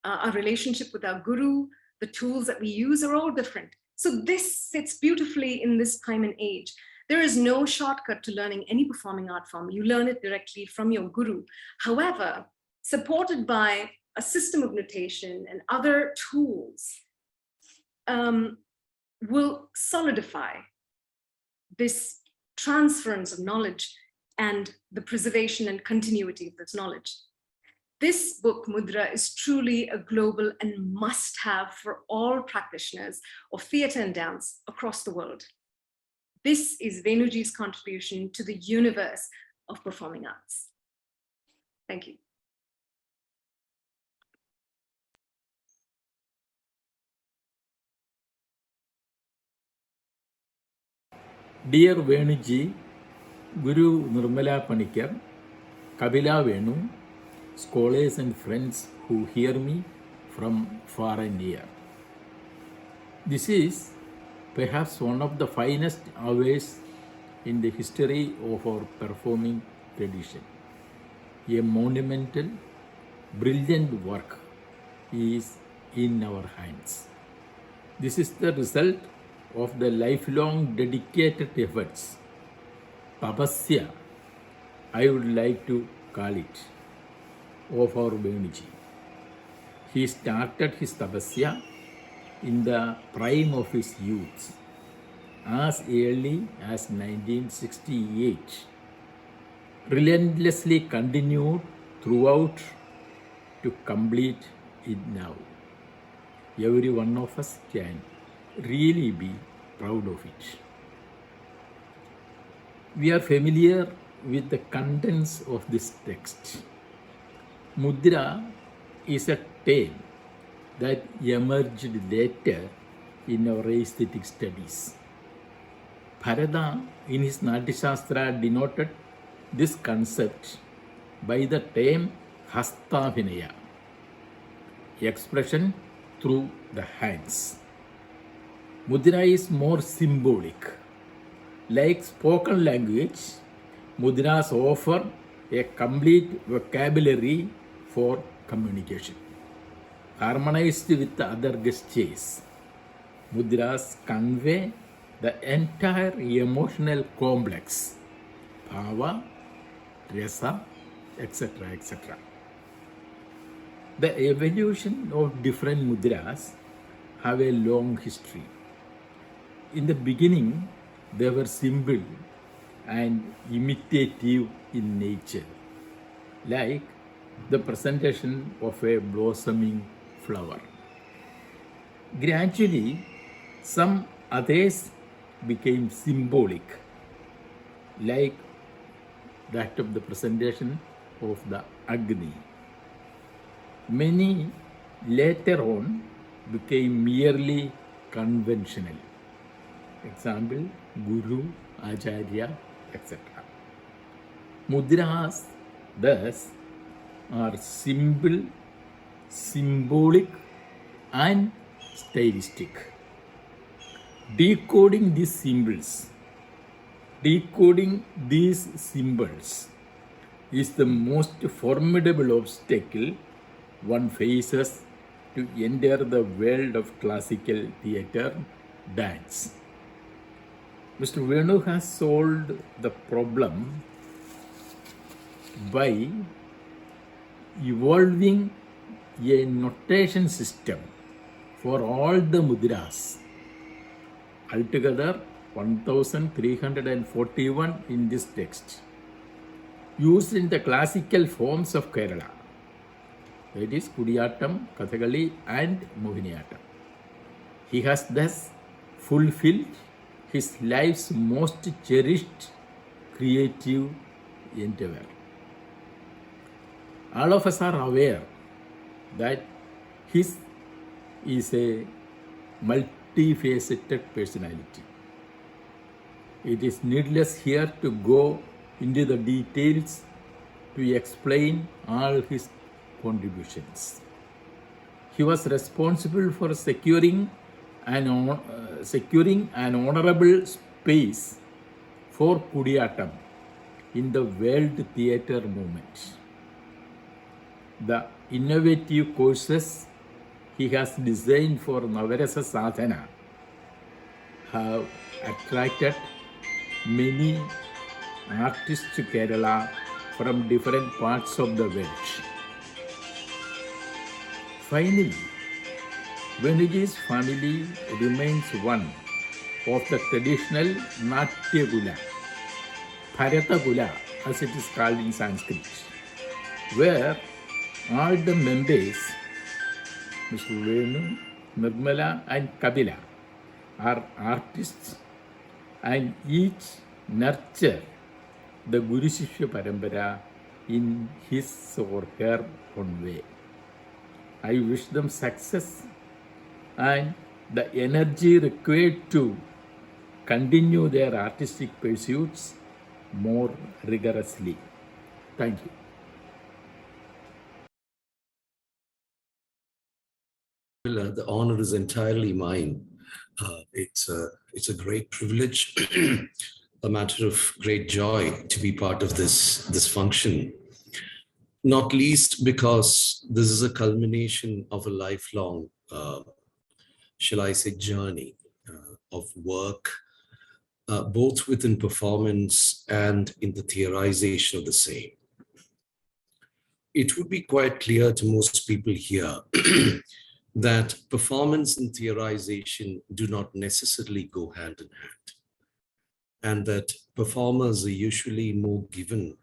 our relationship with our guru, the tools that we use are all different. So this sits beautifully in this time and age. There is no shortcut to learning any performing art form. You learn it directly from your guru. However, supported by a system of notation and other tools, will solidify this transference of knowledge and the preservation and continuity of this knowledge. This book, Mudra, is truly a global and must-have for all practitioners of theatre and dance across the world. This is Venuji's contribution to the universe of performing arts. Thank you. Dear Venuji, Guru Nirmala Panikar, Kabila Venu, scholars and friends who hear me from far and near. This is perhaps one of the finest hours in the history of our performing tradition. A monumental, brilliant work is in our hands. This is the result of the lifelong dedicated efforts, tapasya, I would like to call it, of our Venuji. He started his tapasya in the prime of his youth, as early as 1968, relentlessly continued throughout to complete it now. Every one of us can really be proud of it. We are familiar with the contents of this text. Mudra is a term that emerged later in our aesthetic studies. Bharata, in his Natyashastra, denoted this concept by the term Hastavinaya, expression through the hands. Mudra is more symbolic. Like spoken language, mudras offer a complete vocabulary for communication. Harmonized with the other gestures, mudras convey the entire emotional complex, bhava, rasa, etc., etc. The evolution of different mudras have a long history. In the beginning, they were simple and imitative in nature, like the presentation of a blossoming flower. Gradually, some others became symbolic, like that of the presentation of the Agni. Many later on became merely conventional. Example, Guru, Acharya, etc. Mudras, thus, are simple, symbolic, and stylistic. Decoding these symbols is the most formidable obstacle one faces to enter the world of classical theatre dance. Mr. Venu has solved the problem by evolving a notation system for all the mudras. Altogether, 1341 in this text, used in the classical forms of Kerala, that is Kutiyattam, Kathakali, and Mohiniyattam. He has thus fulfilled his life's most cherished creative endeavor. All of us are aware that his is a multifaceted personality. It is needless here to go into the details to explain all his contributions. He was responsible for securing an honorable space for Kutiyattam in the world theatre movement. The innovative courses he has designed for Navarasa Sadhana have attracted many artists to Kerala from different parts of the world. Finally, Venuji's family remains one of the traditional Natya Kula, Bharata Kula as it is called in Sanskrit, where all the members, Mr. Venu, Nirmala and Kapila, are artists and each nurture the Guru Shishya Parampara in his or her own way. I wish them success and the energy required to continue their artistic pursuits more rigorously. Thank you. The honor is entirely mine. It's a great privilege, a matter of great joy to be part of this function. Not least because this is a culmination of a lifelong, shall I say, journey of work, both within performance and in the theorization of the same. It would be quite clear to most people here that performance and theorization do not necessarily go hand in hand, and that performers are usually more given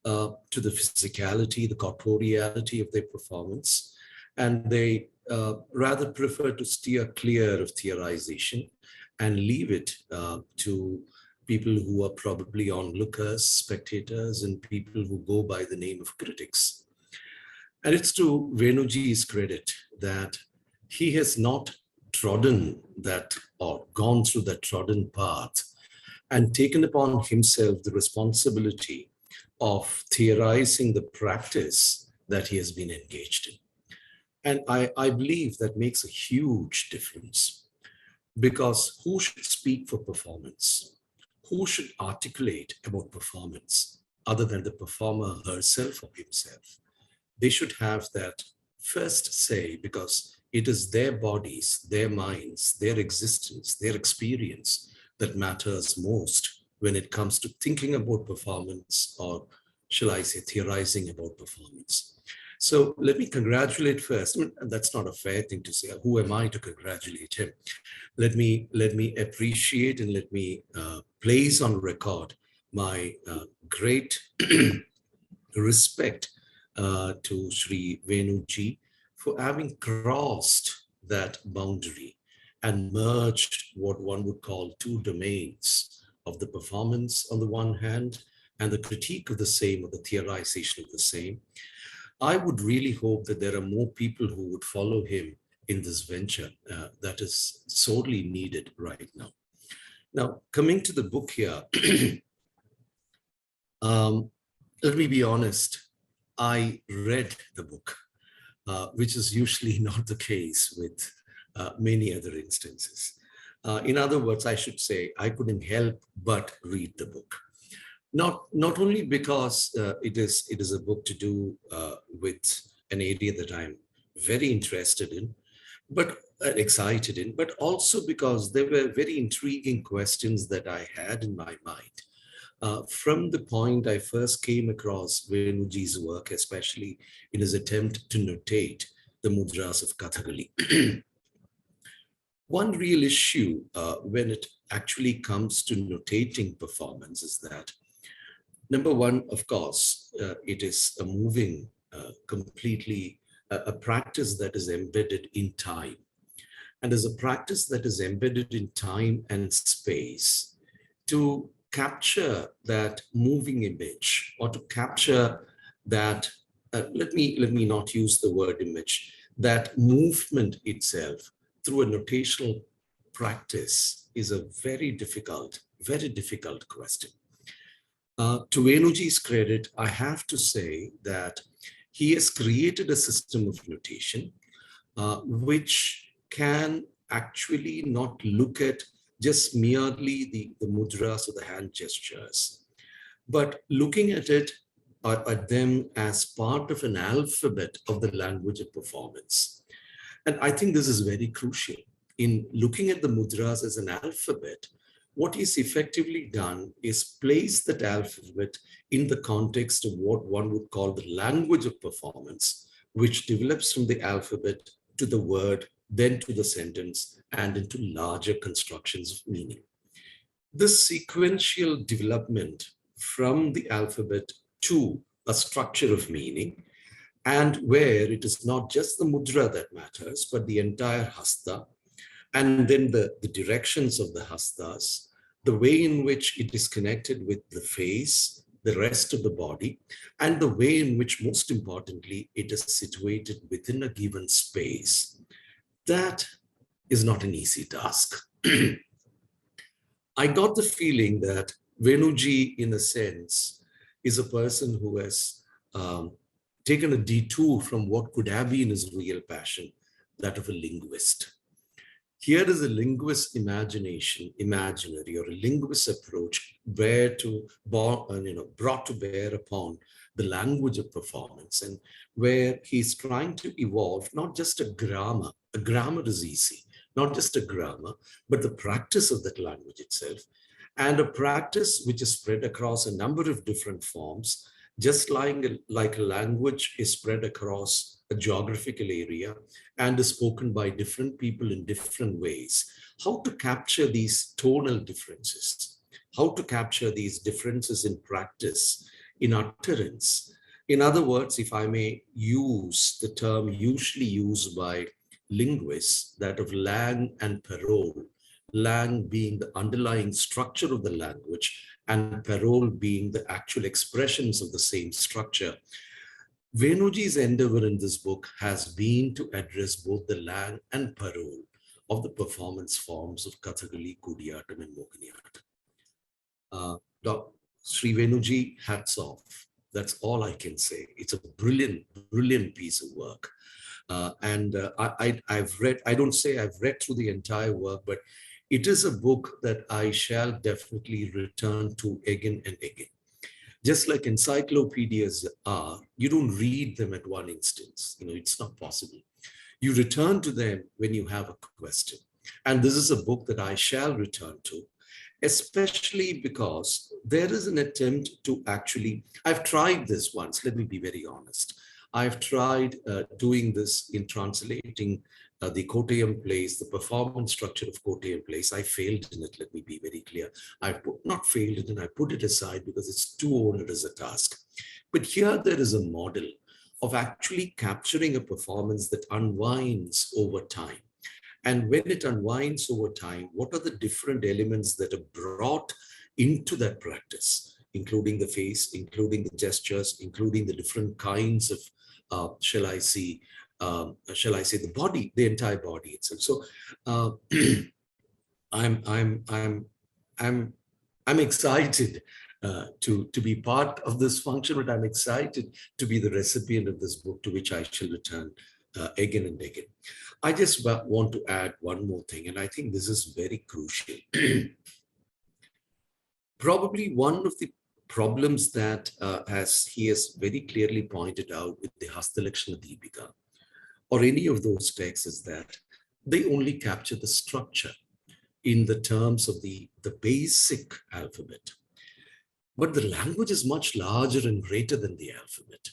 to the physicality, the corporeality of their performance, and they rather prefer to steer clear of theorization and leave it to people who are probably onlookers, spectators, and people who go by the name of critics. And it's to Venuji's credit that he has not trodden that or gone through that trodden path and taken upon himself the responsibility of theorizing the practice that he has been engaged in. And I believe that makes a huge difference, because who should speak for performance? Who should articulate about performance other than the performer herself or himself? They should have that first say, because it is their bodies, their minds, their existence, their experience that matters most when it comes to thinking about performance, or shall I say, theorizing about performance. So let me congratulate first. I mean, that's not a fair thing to say. Who am I to congratulate him? Let me appreciate and let me place on record my great respect to Sri Venuji for having crossed that boundary and merged what one would call two domains of the performance on the one hand and the critique of the same, or the theorization of the same. I would really hope that there are more people who would follow him in this venture that is sorely needed right now. Now, coming to the book here, let me be honest, I read the book, which is usually not the case with many other instances. In other words, I should say, I couldn't help but read the book. Not only because it is a book to do with an area that I'm very interested in, but excited in, but also because there were very intriguing questions that I had in my mind. From the point I first came across Venuji's work, especially in his attempt to notate the mudras of Kathakali. One real issue when it actually comes to notating performance is that, number one, of course, it is a moving, completely, a practice that is embedded in time. And as a practice that is embedded in time and space, to capture that moving image, or to capture that, let me not use the word image, that movement itself through a notational practice is a very difficult question. To Venuji's credit, I have to say that he has created a system of notation which can actually not look at just merely the mudras or the hand gestures, but looking at them as part of an alphabet of the language of performance. And I think this is very crucial. In looking at the mudras as an alphabet, what is effectively done is place that alphabet in the context of what one would call the language of performance, which develops from the alphabet to the word, then to the sentence, and into larger constructions of meaning. This sequential development from the alphabet to a structure of meaning, and where it is not just the mudra that matters, but the entire hasta, and then the directions of the hastas, the way in which it is connected with the face, the rest of the body, and the way in which, most importantly, it is situated within a given space. That is not an easy task. I got the feeling that Venuji, in a sense, is a person who has taken a detour from what could have been his real passion, that of a linguist. Here is a linguist imaginary, or a linguist approach brought to bear upon the language of performance, and where he's trying to evolve not just a grammar. A grammar is easy, not just a grammar, but the practice of that language itself, and a practice which is spread across a number of different forms, just like a language is spread across a geographical area and is spoken by different people in different ways. How to capture these tonal differences, how to capture these differences in practice, in utterance. In other words, if I may use the term usually used by linguists, that of lang and parole, lang being the underlying structure of the language and parole being the actual expressions of the same structure. Venuji's endeavor in this book has been to address both the lang and parole of the performance forms of Kathakali, Kutiyattam, and Mohiniyattam. Sri Venuji, hats off. That's all I can say. It's a brilliant, brilliant piece of work. I've read, I don't say I've read through the entire work, but it is a book that I shall definitely return to again and again. Just like encyclopedias are, you don't read them at one instance. It's not possible. You return to them when you have a question. And this is a book that I shall return to, especially because there is an attempt to actually, I've tried this once, let me be very honest. I've tried doing this in translating the Kottayam plays, the performance structure of Kottayam plays. I failed in it, let me be very clear. Not failed it, and I put it aside because it's too onerous a task. But here there is a model of actually capturing a performance that unwinds over time. And when it unwinds over time, what are the different elements that are brought into that practice, including the face, including the gestures, including the different kinds of, shall I say the body, the entire body itself. So I'm excited to be part of this function, but I'm excited to be the recipient of this book, to which I shall return again and again. I just want to add one more thing, and I think this is very crucial. Probably one of the problems that he has very clearly pointed out with the Hastalakshana Deepika or any of those texts is that they only capture the structure in the terms of the basic alphabet. But the language is much larger and greater than the alphabet.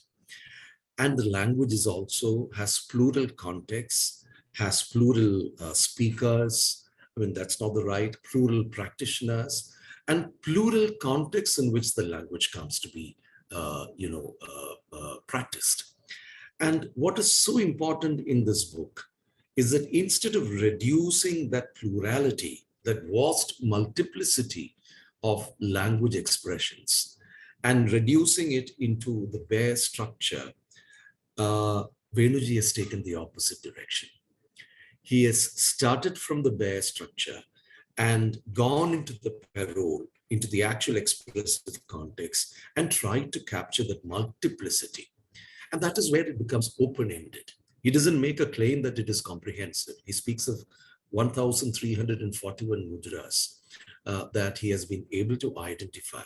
And the language is also has plural contexts, has plural speakers. I mean, that's not the right, plural practitioners, and plural contexts in which the language comes to be, practiced. And what is so important in this book is that instead of reducing that plurality, that vast multiplicity of language expressions, and reducing it into the bare structure, Venuji has taken the opposite direction. He has started from the bare structure and gone into the parole, into the actual expressive context, and tried to capture that multiplicity. And that is where it becomes open-ended. He doesn't make a claim that it is comprehensive. He speaks of 1,341 mudras that he has been able to identify.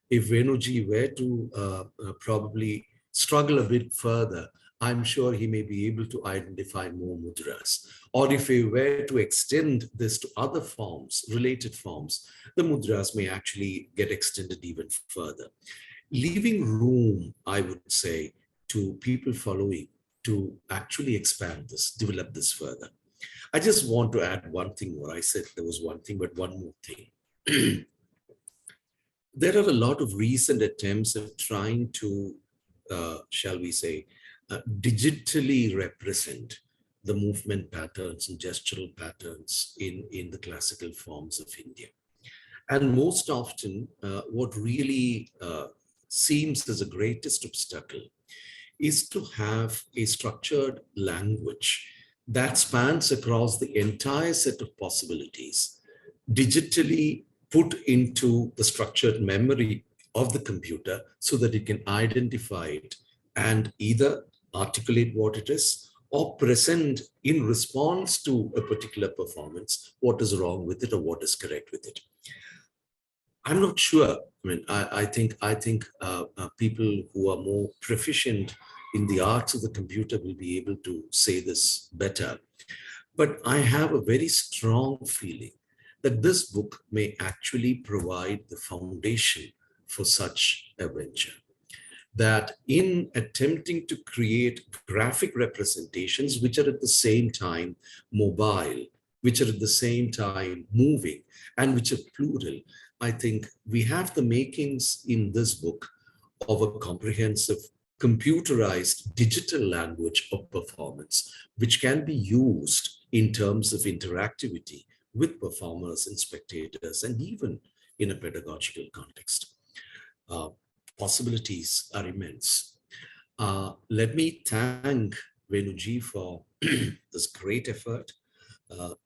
If Venuji were to probably struggle a bit further, I'm sure he may be able to identify more mudras. Or if he were to extend this to other forms, related forms, the mudras may actually get extended even further, leaving room, I would say, to people following to actually expand this, develop this further. I just want to add one thing more. I said there was one thing, but one more thing. There are a lot of recent attempts at trying to, shall we say, digitally represent the movement patterns and gestural patterns in the classical forms of India. And most often, what really seems as the greatest obstacle is to have a structured language that spans across the entire set of possibilities, digitally put into the structured memory of the computer so that it can identify it and either articulate what it is or present in response to a particular performance, what is wrong with it or what is correct with it. I'm not sure. I mean, I think people who are more proficient in the arts of the computer will be able to say this better. But I have a very strong feeling that this book may actually provide the foundation for such a venture. That in attempting to create graphic representations which are at the same time mobile, which are at the same time moving, and which are plural, I think we have the makings in this book of a comprehensive computerized digital language of performance, which can be used in terms of interactivity with performers and spectators, and even in a pedagogical context. Possibilities are immense. Let me thank Venuji for this great effort.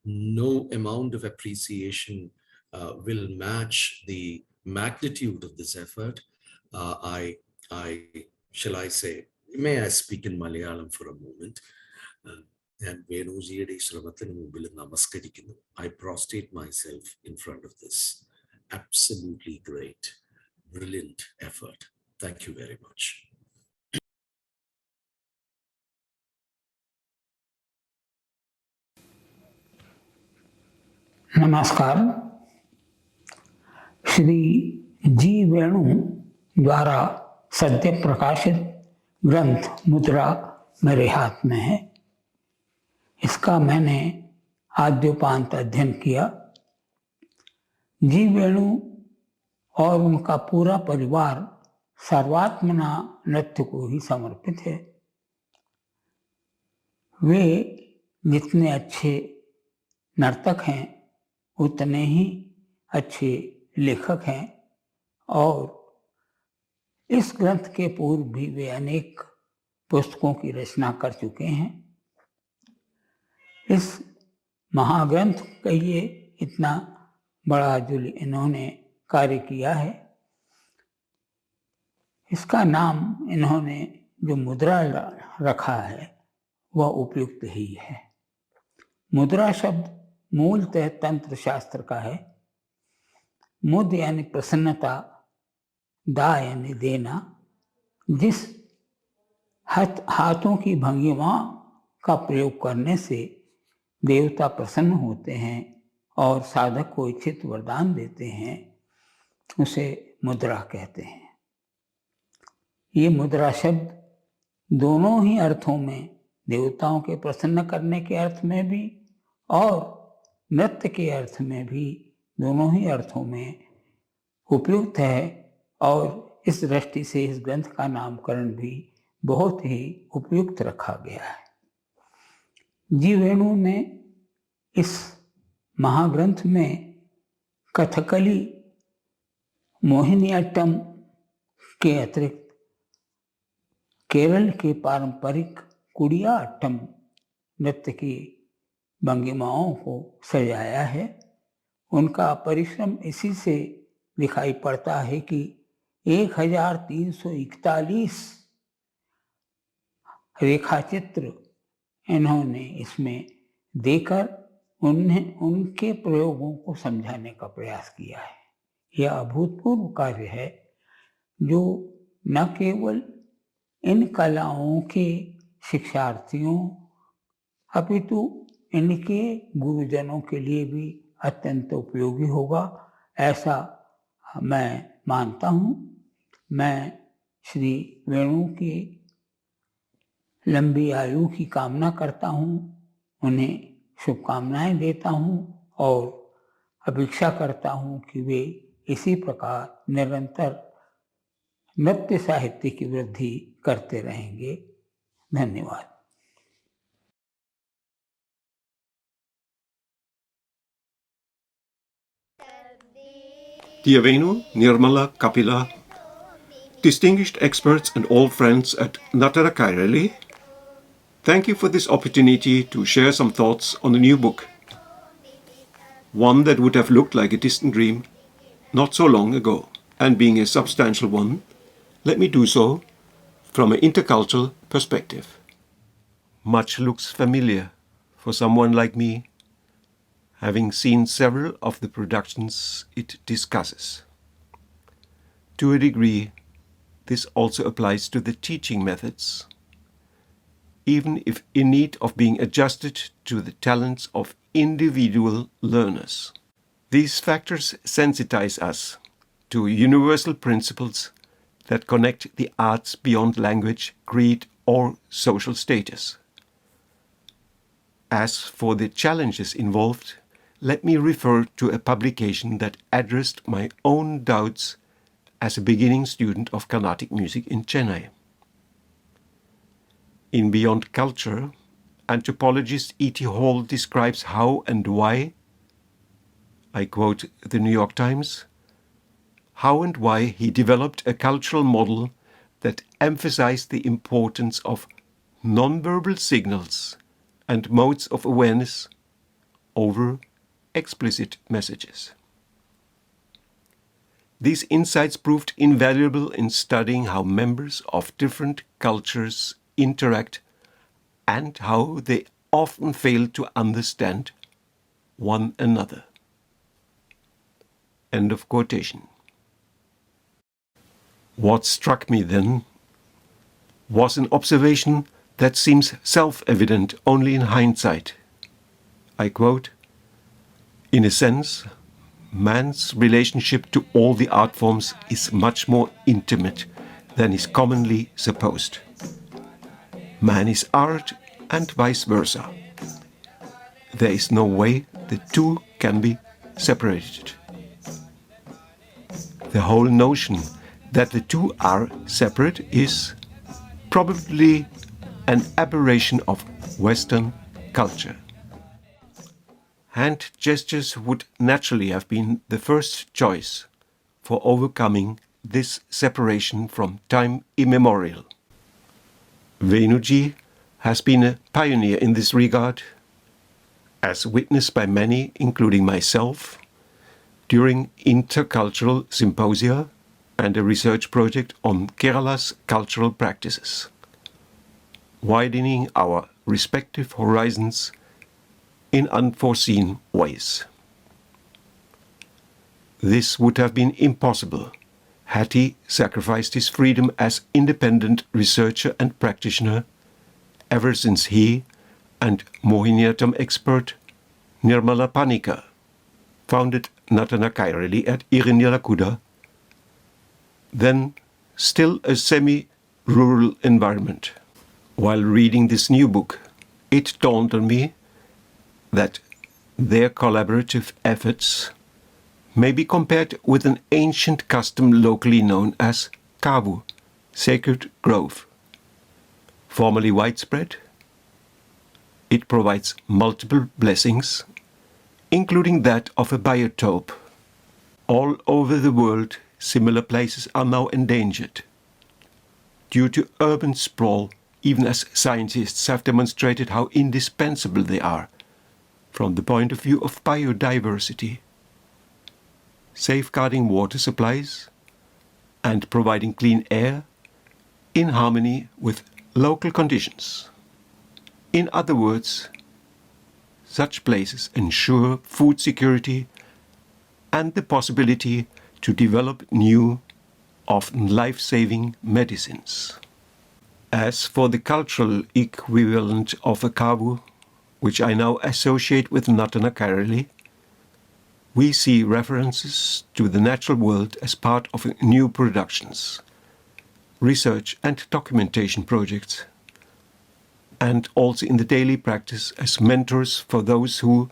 No amount of appreciation will match the magnitude of this effort. Shall I say, may I speak in Malayalam for a moment? And Venujiyude ശ്രമത്തിന് മുമ്പിൽ നമസ്കരിക്കുന്നു. I prostrate myself in front of this absolutely great, brilliant effort. Thank you very much. नमस्कार। श्री जी वेणु द्वारा सद्य प्रकाशित ग्रंथ मुद्रा मेरे हाथ में है। इसका मैंने आद्योपांत अध्ययन किया। जी वेणु और उनका पूरा परिवार सर्वात्मना नृत्य को ही समर्पित है। वे जितने अच्छे नर्तक हैं उतने ही अच्छे लेखक हैं, और इस ग्रंथ के पूर्व भी वे अनेक पुस्तकों की रचना कर चुके हैं। इस महाग्रंथ का ये इतना बड़ा जो इन्होंने कार्य किया है, इसका नाम इन्होंने जो मुद्रा रखा है वह उपयुक्त ही है। मुद्रा शब्द मूलतः तंत्र शास्त्र का है। मुद यानी प्रसन्नता, दा यानी देना। जिस हाथों की भंगिमा का प्रयोग करने से देवता प्रसन्न होते हैं और साधक को इच्छित वरदान देते हैं, उसे मुद्रा कहते हैं। ये मुद्रा शब्द दोनों ही अर्थों में, देवताओं के प्रसन्न करने के अर्थ में भी और नृत्य के अर्थ में भी, दोनों ही अर्थों में उपयुक्त है। और इस दृष्टि से इस ग्रंथ का नामकरण भी बहुत ही उपयुक्त रखा गया है। जी वेणु ने इस महाग्रंथ में कथकली, मोहिनीअट्टम के अतिरिक्त केरल के पारंपरिक कुडियाट्टम नृत्य की भंगिमाओं को सजाया है। उनका परिश्रम इसी से दिखाई पड़ता है कि 1341 रेखाचित्र इन्होंने इसमें देकर उनके प्रयोगों को समझाने का प्रयास किया है। यह अभूतपूर्व कार्य है जो न केवल इन कलाओं के शिक्षार्थियों अपितु इनके गुरुजनों के लिए भी अत्यंत उपयोगी होगा, ऐसा मैं मानता हूँ। मैं श्री वेणु की लंबी आयु की कामना करता हूँ, उन्हें शुभकामनाएं देता हूँ और अपेक्षा करता हूँ कि वे इसी प्रकार निरंतर नृत्य साहित्य की वृद्धि करते रहेंगे। धन्यवाद। Dear Venu, Nirmala, Kapila, distinguished experts and old friends at Kathakali, thank you for this opportunity to share some thoughts on a new book. One that would have looked like a distant dream not so long ago, and being a substantial one, let me do so from an intercultural perspective. Much looks familiar for someone like me, having seen several of the productions it discusses. To a degree, this also applies to the teaching methods, even if in need of being adjusted to the talents of individual learners. These factors sensitize us to universal principles that connect the arts beyond language, creed, or social status. As for the challenges involved, let me refer to a publication that addressed my own doubts as a beginning student of Carnatic music in Chennai. In Beyond Culture, anthropologist E.T. Hall describes how and why, I quote the New York Times, how and why he developed a cultural model that emphasized the importance of nonverbal signals and modes of awareness over explicit messages. These insights proved invaluable in studying how members of different cultures interact and how they often fail to understand one another. End of quotation. What struck me then was an observation that seems self-evident only in hindsight. I quote, "In a sense, man's relationship to all the art forms is much more intimate than is commonly supposed. Man is art and vice versa. There is no way the two can be separated. The whole notion that the two are separate is probably an aberration of Western culture." Hand gestures would naturally have been the first choice for overcoming this separation from time immemorial. Venuji has been a pioneer in this regard, as witnessed by many, including myself, during intercultural symposia and a research project on Kerala's cultural practices, widening our respective horizons in unforeseen ways. This would have been impossible had he sacrificed his freedom as independent researcher and practitioner ever since he and Mohiniyattam expert Nirmala Panika founded Natana Kairali at Irinjalakuda, then still a semi-rural environment. While reading this new book, it dawned on me that their collaborative efforts may be compared with an ancient custom locally known as kavu, sacred grove. Formerly widespread, it provides multiple blessings, including that of a biotope. All over the world, similar places are now endangered due to urban sprawl, even as scientists have demonstrated how indispensable they are from the point of view of biodiversity, safeguarding water supplies and providing clean air in harmony with local conditions. In other words, such places ensure food security and the possibility to develop new, often life-saving medicines. As for the cultural equivalent of a kavu, which I now associate with Natana Kairali, we see references to the natural world as part of new productions, research and documentation projects, and also in the daily practice as mentors for those who,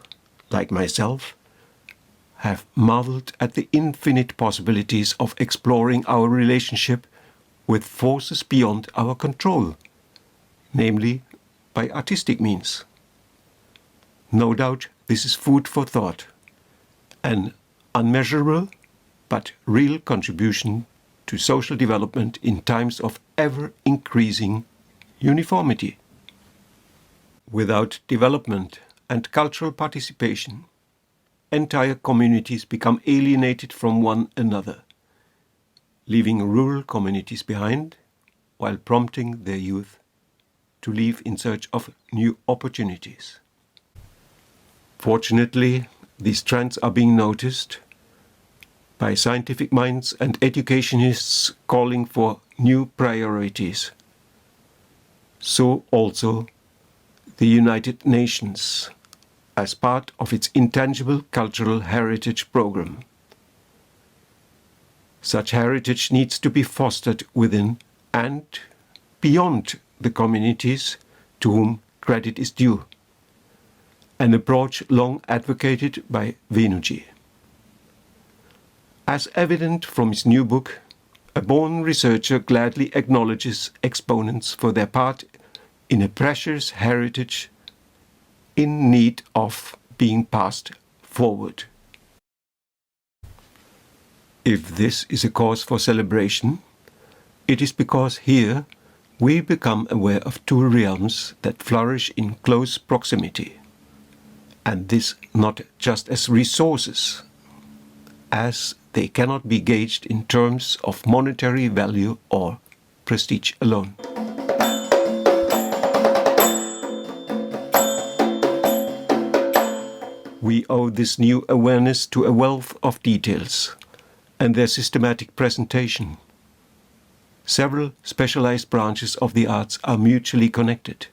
like myself, have marveled at the infinite possibilities of exploring our relationship with forces beyond our control, namely by artistic means. No doubt this is food for thought, an unmeasurable but real contribution to social development in times of ever-increasing uniformity. Without development and cultural participation, entire communities become alienated from one another, leaving rural communities behind while prompting their youth to leave in search of new opportunities. Fortunately, these trends are being noticed by scientific minds and educationists calling for new priorities. So also the United Nations, as part of its intangible cultural heritage program. Such heritage needs to be fostered within and beyond the communities to whom credit is due, an approach long advocated by Venuji. As evident from his new book, a born researcher gladly acknowledges exponents for their part in a precious heritage in need of being passed forward. If this is a cause for celebration, it is because here we become aware of two realms that flourish in close proximity, and this not just as resources, as they cannot be gauged in terms of monetary value or prestige alone. We owe this new awareness to a wealth of details and their systematic presentation. Several specialized branches of the arts are mutually connected,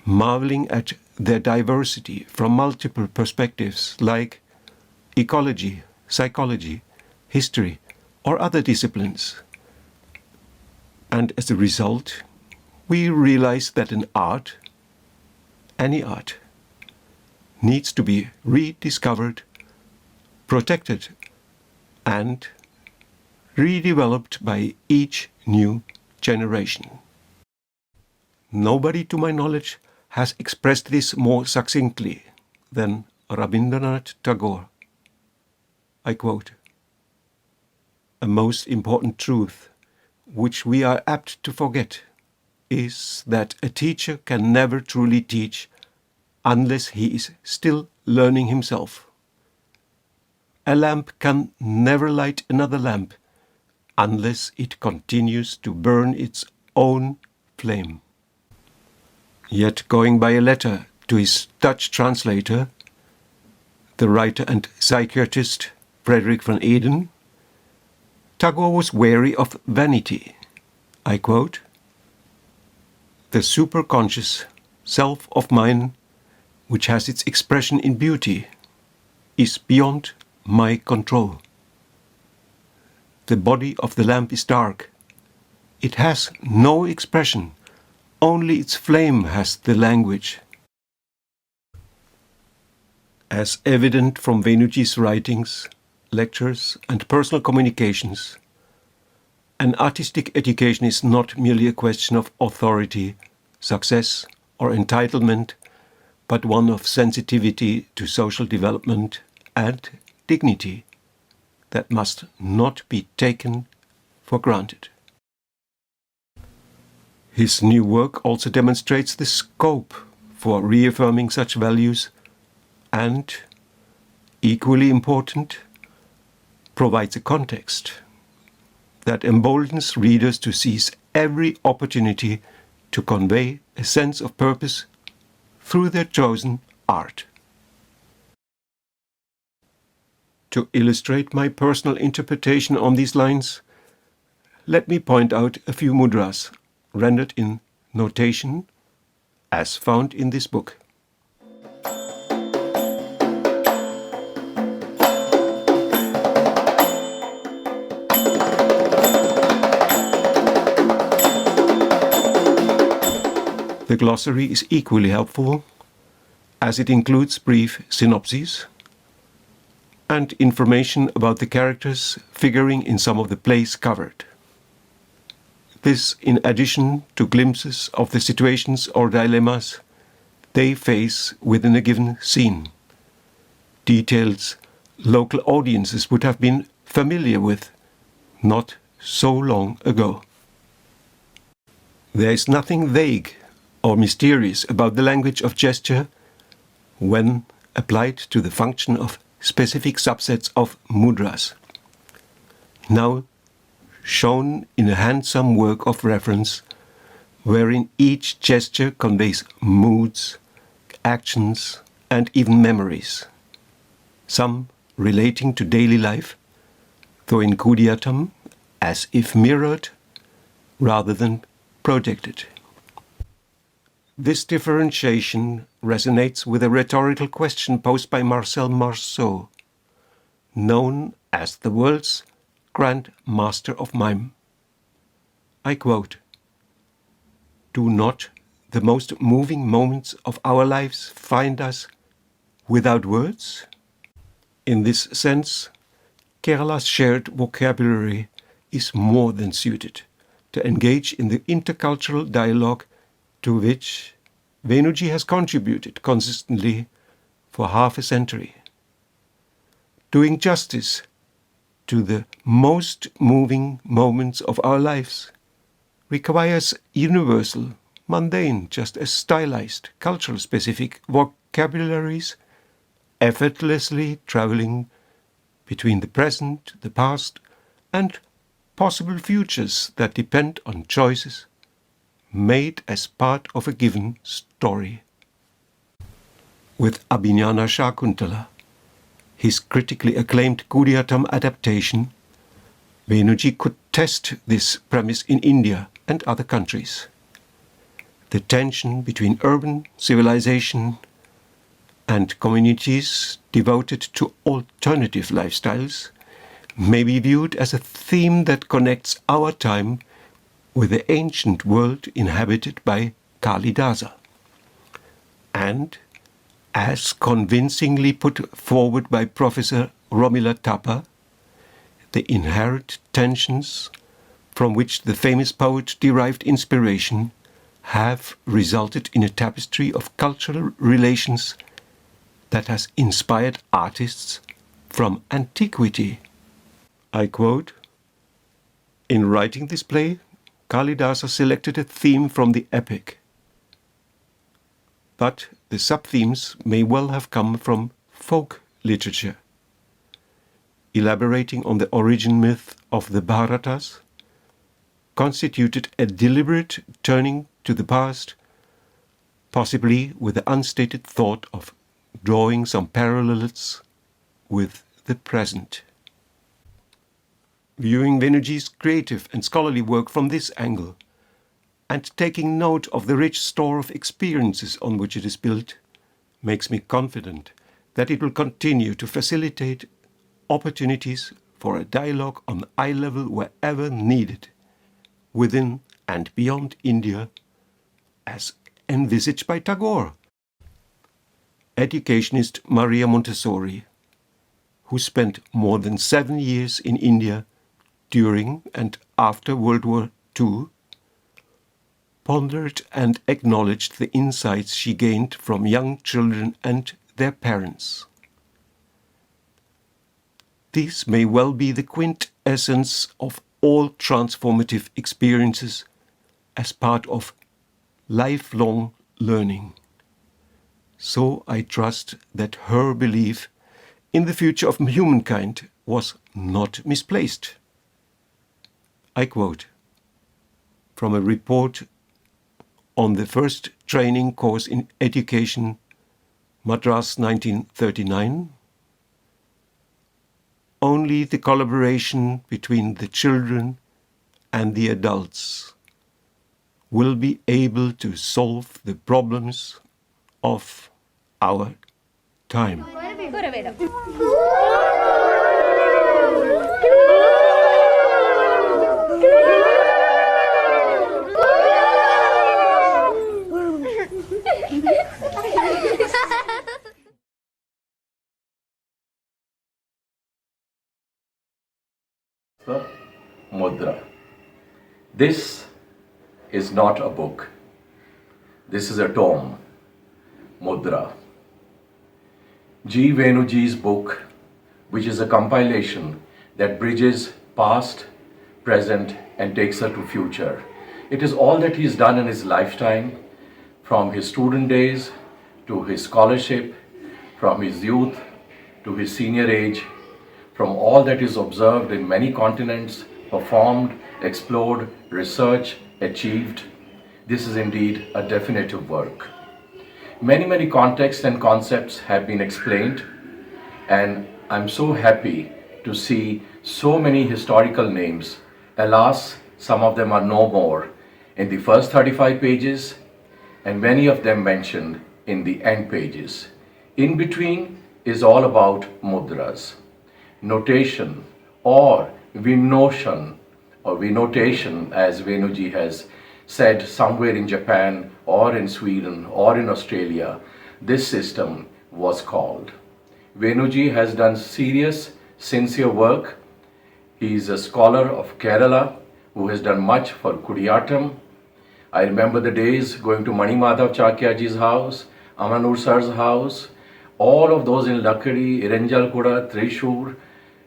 marveling at their diversity from multiple perspectives like ecology, psychology, history, or other disciplines. And as a result, we realize that an art, any art, needs to be rediscovered, protected, and redeveloped by each new generation. Nobody, to my knowledge, has expressed this more succinctly than Rabindranath Tagore. I quote, "A most important truth, which we are apt to forget, is that a teacher can never truly teach unless he is still learning himself. A lamp can never light another lamp unless it continues to burn its own flame." Yet, going by a letter to his Dutch translator, the writer and psychiatrist Frederik van Eden, Tagore was wary of vanity. I quote, "The superconscious self of mine, which has its expression in beauty, is beyond my control. The body of the lamp is dark. It has no expression, only its flame has the language." As evident from Venuji's writings, lectures, and personal communications, an artistic education is not merely a question of authority, success, or entitlement, but one of sensitivity to social development and dignity that must not be taken for granted. His new work also demonstrates the scope for reaffirming such values and, equally important, provides a context that emboldens readers to seize every opportunity to convey a sense of purpose through their chosen art. To illustrate my personal interpretation on these lines, let me point out a few mudras rendered in notation as found in this book. The glossary is equally helpful, as it includes brief synopses and information about the characters figuring in some of the plays covered. This in addition to glimpses of the situations or dilemmas they face within a given scene, details local audiences would have been familiar with not so long ago. There is nothing vague or mysterious about the language of gesture when applied to the function of specific subsets of mudras, now shown in a handsome work of reference wherein each gesture conveys moods, actions, and even memories, some relating to daily life, though in Kutiyattam as if mirrored rather than projected. This differentiation resonates with a rhetorical question posed by Marcel Marceau, known as the world's Grand Master of Mime. I quote, "Do not the most moving moments of our lives find us without words?" In this sense, Kerala's shared vocabulary is more than suited to engage in the intercultural dialogue to which Venuji has contributed consistently for half a century. Doing justice to the most moving moments of our lives requires universal, mundane, just as stylized, cultural-specific vocabularies effortlessly traveling between the present, the past, and possible futures that depend on choices made as part of a given story. With Abhinana Shakuntala, his critically acclaimed Kutiyattam adaptation, Venuji could test this premise in India and other countries. The tension between urban civilization and communities devoted to alternative lifestyles may be viewed as a theme that connects our time with the ancient world inhabited by Kalidasa, and, as convincingly put forward by Professor Romila Thapa, the inherent tensions from which the famous poet derived inspiration have resulted in a tapestry of cultural relations that has inspired artists from antiquity. I quote, "In writing this play, Kalidasa selected a theme from the epic, but the sub-themes may well have come from folk literature. Elaborating on the origin myth of the Bharatas constituted a deliberate turning to the past, possibly with the unstated thought of drawing some parallels with the present." Viewing Venuji's creative and scholarly work from this angle, and taking note of the rich store of experiences on which it is built, makes me confident that it will continue to facilitate opportunities for a dialogue on eye level wherever needed, within and beyond India, as envisaged by Tagore. Educationist Maria Montessori, who spent more than 7 years in India during and after World War II, pondered and acknowledged the insights she gained from young children and their parents. These may well be the quintessence of all transformative experiences as part of lifelong learning. So I trust that her belief in the future of humankind was not misplaced. I quote from a report on the first training course in education, Madras 1939, "Only the collaboration between the children and the adults will be able to solve the problems of our time." MUDRA. This is not a book. This is a tome. MUDRA. G. Venuji's book, which is a compilation that bridges past, present, and takes her to future. It is all that he's done in his lifetime, from his student days to his scholarship, from his youth to his senior age, from all that is observed in many continents, performed, explored, researched, achieved, This is indeed a definitive work. Many contexts and concepts have been explained, and I'm so happy to see so many historical names. Alas, some of them are no more in the first 35 pages, and many of them mentioned in the end pages. In between is all about mudras, notation or vinotion or vinotation, as Venuji has said somewhere in Japan or in Sweden or in Australia. This system was called. Venuji has done serious, sincere work. He is a scholar of Kerala who has done much for Kutiyattam. I remember the days going to Mani Madhav Chakyaji's house, Amanur Sar's house, all of those in Lakadi, Iranjalkuda, Trishur.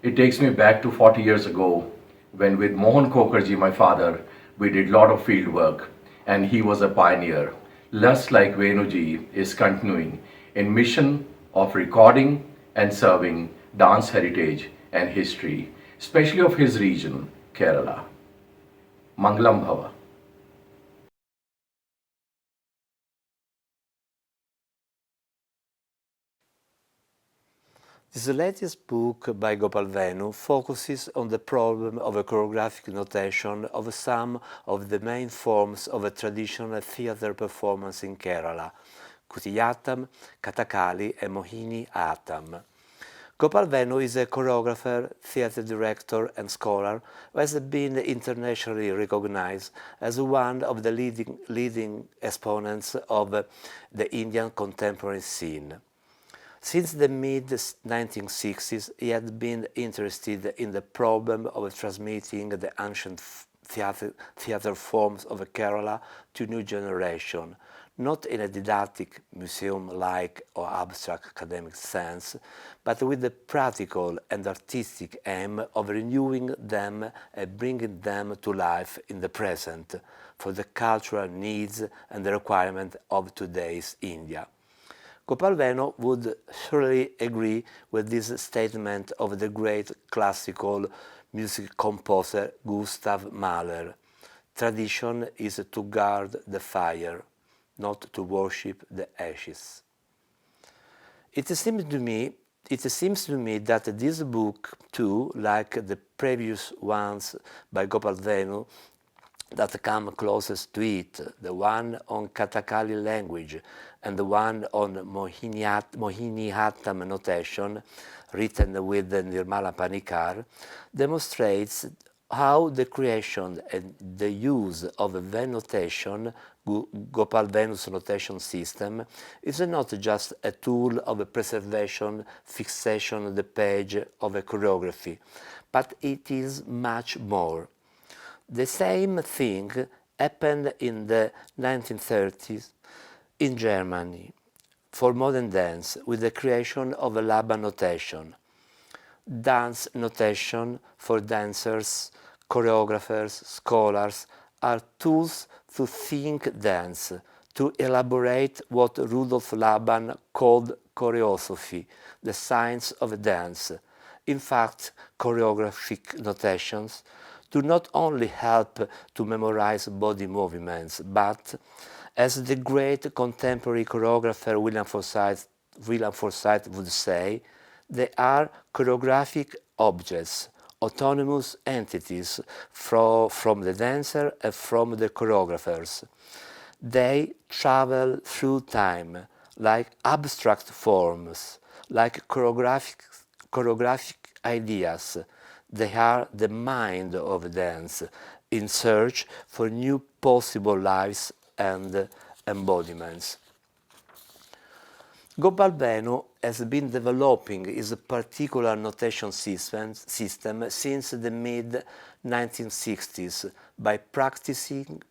It takes me back to 40 years ago when with Mohan Kokarji, my father, we did a lot of field work, and he was a pioneer. Just like Venuji is continuing in mission of recording and serving dance heritage and history, especially of his region, Kerala. Mangalam Bhava. This latest book by Gopal Venu focuses on the problem of a choreographic notation of some of the main forms of a traditional theatre performance in Kerala, Kutiyattam, Kathakali and Mohiniyattam. Gopal Venu is a choreographer, theatre director and scholar who has been internationally recognized as one of the leading exponents of the Indian contemporary scene. Since the mid-1960s, he had been interested in the problem of transmitting the ancient theatre forms of Kerala to new generation, not in a didactic, museum-like or abstract academic sense, but with the practical and artistic aim of renewing them and bringing them to life in the present for the cultural needs and the requirement of today's India. Gopal Venu would surely agree with this statement of the great classical music composer Gustav Mahler. Tradition is to guard the fire, not to worship the ashes. It seems to me that this book, too, like the previous ones by Gopal Venu, that come closest to it, the one on Kathakali language and the one on Mohiniyattam notation, written with the Nirmala Panikar, demonstrates how the creation and the use of Venu notation, Gopal Venu's notation system, is not just a tool of preservation, fixation on the page of a choreography, but it is much more. The same thing happened in the 1930s in Germany for modern dance with the creation of a Laban notation. Dance notation for dancers, choreographers, scholars are tools to think dance, to elaborate what Rudolf Laban called choreosophy, the science of dance. In fact, choreographic notations do not only help to memorize body movements, but, as the great contemporary choreographer William Forsythe would say, they are choreographic objects, autonomous entities from the dancer and from the choreographers. They travel through time like abstract forms, like choreographic ideas. They are the mind of dance in search for new possible lives and embodiments. Gopal Venu has been developing his particular notation system since the mid-1960s by practicing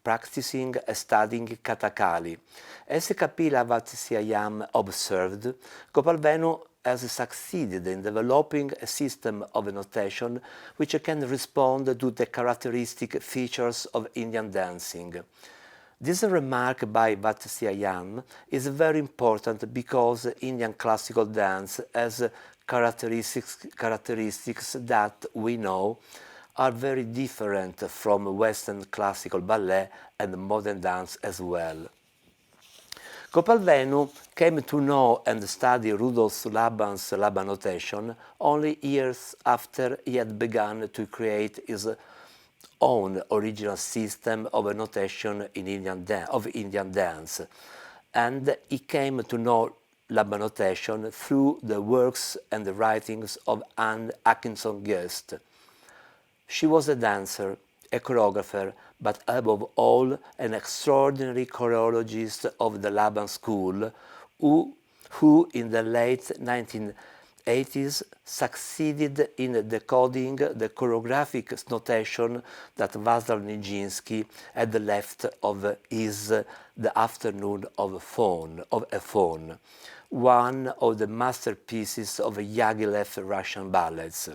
and studying Kathakali. As Kapila Vatsyayan observed, Gopal Venu has succeeded in developing a system of notation which can respond to the characteristic features of Indian dancing. This remark by Vatsyayan is very important because Indian classical dance has characteristics that we know are very different from Western classical ballet and modern dance as well. Gopal Venu came to know and study Rudolf Laban's Laban notation only years after he had begun to create his own original system of a notation in Indian dance, and he came to know Laban notation through the works and the writings of Anne Atkinson Guest. She was a dancer, a choreographer, but above all an extraordinary choreologist of the Laban school, who in the late 1980s succeeded in decoding the choreographic notation that Václav Nijinsky had left of his The Afternoon of a Faun, one of the masterpieces of Yagilev Russian ballets.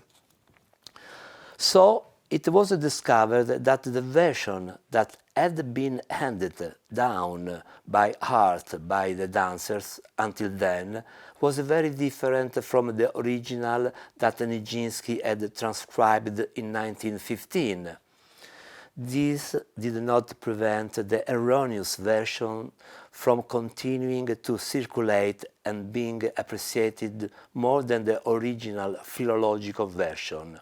So it was discovered that the version that had been handed down by heart by the dancers until then was very different from the original that Nijinsky had transcribed in 1915. This did not prevent the erroneous version from continuing to circulate and being appreciated more than the original philological version.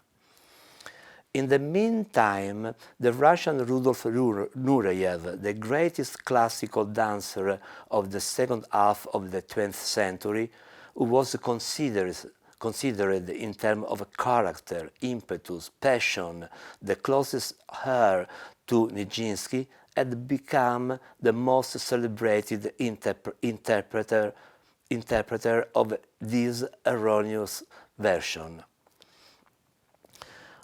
In the meantime, the Russian Rudolf Nureyev, the greatest classical dancer of the second half of the 20th century, who was considered in terms of character, impetus, passion, the closest heir to Nijinsky, had become the most celebrated interpreter of this erroneous version.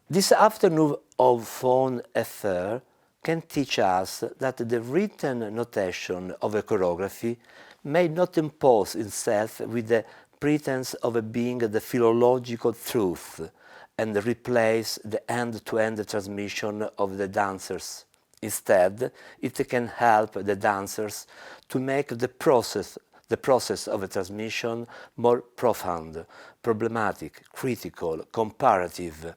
This Afternoon of Faun affair can teach us that the written notation of a choreography may not impose itself with the pretense of being the philological truth and replace the end-to-end transmission of the dancers. Instead, it can help the dancers to make the process of a transmission more profound, problematic, critical, comparative,